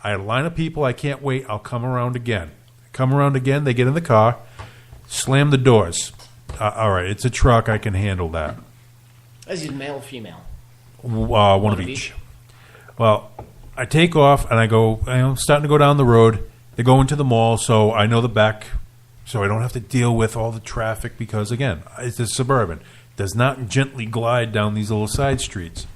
I had a line of people. I can't wait. I'll come around again. Come around again. They get in the car, slam the doors. All right, it's a truck. I can handle that. Is he male or female? One of each. Well, I take off and I go, starting to go down the road. They go into the mall, so I know the back, so I don't have to deal with all the traffic because, again, it's a Suburban. It does not gently glide down these little side streets.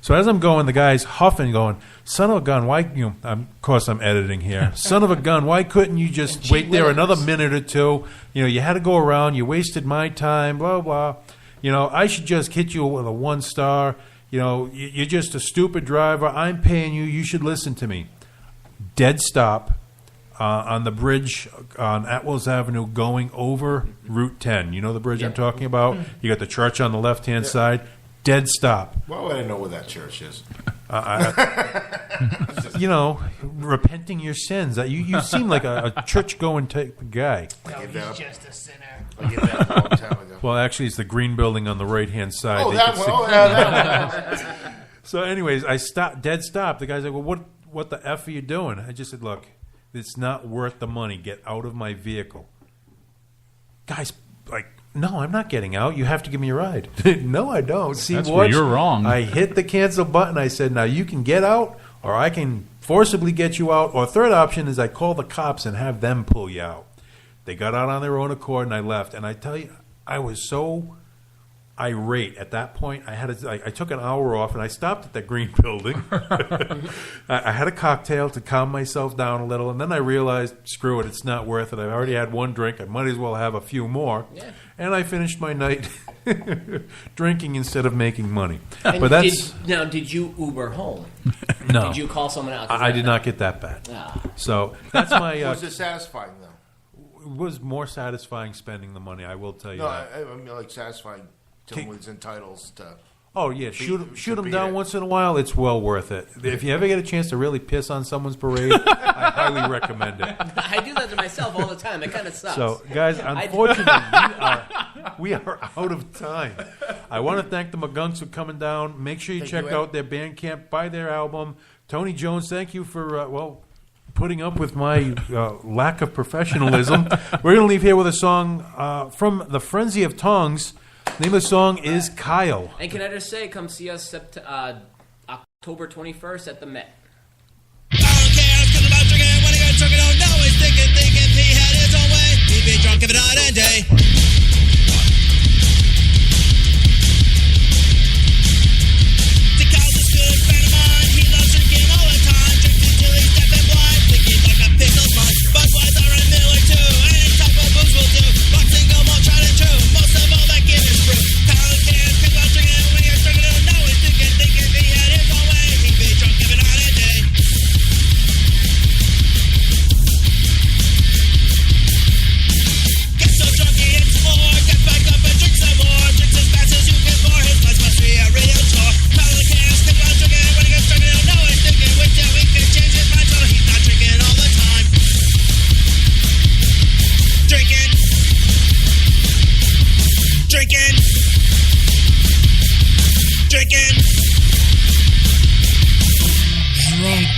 So as I'm going, the guy's huffing, going, son of a gun, why, of course I'm editing here. Son of a gun, why couldn't you just wait there another minute or two? You had to go around, you wasted my time, blah, blah. I should just hit you with a 1-star. You're just a stupid driver. I'm paying you. You should listen to me. Dead stop on the bridge on Atwells Avenue going over Route 10. You know the bridge I'm talking about? You got the church on the left-hand side. Dead stop. Why would I know where that church is? Repenting your sins. You seem like a church-going type of guy. No, he's just a sinner. I gave that a long time ago. Well, actually, it's the green building on the right-hand side. Oh, that one. Oh, yeah, that one. So anyways, I dead stop. The guy's like, well, what the F are you doing? I just said, look, it's not worth the money. Get out of my vehicle. Guy's like, no, I'm not getting out. You have to give me a ride. No, I don't. See, That's where you're wrong. I hit the cancel button. I said, now you can get out or I can forcibly get you out. Or third option is I call the cops and have them pull you out. They got out on their own accord, and I left. And I tell you, I was so irate at that point. I took an hour off, and I stopped at that green building. I had a cocktail to calm myself down a little, and then I realized, screw it, it's not worth it. I already had one drink. I might as well have a few more. Yeah. And I finished my night drinking instead of making money. And But that's did you Uber home? no. Did you call someone out? I did not get that bad. Ah. So that's my. Was it satisfying though? It was more satisfying spending the money. I will tell you No, that. I mean like satisfying someone's entitles to. Oh yeah, shoot them beat down it. once in a while. It's well worth it. If you ever get a chance to really piss on someone's parade, I highly recommend it. I do that to myself all the time. It kind of sucks. So, guys, unfortunately, we are out of time. I want to thank the McGunks for coming down. Make sure you Thank check you, Ed. out their Bandcamp, buy their album. Tony Jones, thank you for putting up with my lack of professionalism. We're going to leave here with a song from the Frenzy of Tongues. The name of the song is Kyle. And can I just say, come see us October 21st at the Met. I don't care, it's 'cause about drinking. When he got drunk, I don't know. He's thinking he had his own way. He'd be drunk every night and day. The Kyle's a good friend of mine. He loves drinking all the time. Drinks until he's deaf and blind. Thinking like a pickle sponge. Budweiser and Miller too. And Taco Booze will do. Boxing go more tried and true. Most of all that Guinness brew. Kyle don't care, it's 'cause about drinking. When he got drunk, I don't know. He's thinking he had his own way. He'd be drunk every night and day. Gets so drunk he hits the floor, gets back up and drinks some more. Drinks as fast as you can for his place must be a real chore. Kyle the can't stick about drinking. When he gets drunk, I don't know. He's thinking with that we can change his mind, so he's not drinking all the time. Drinking. Drunk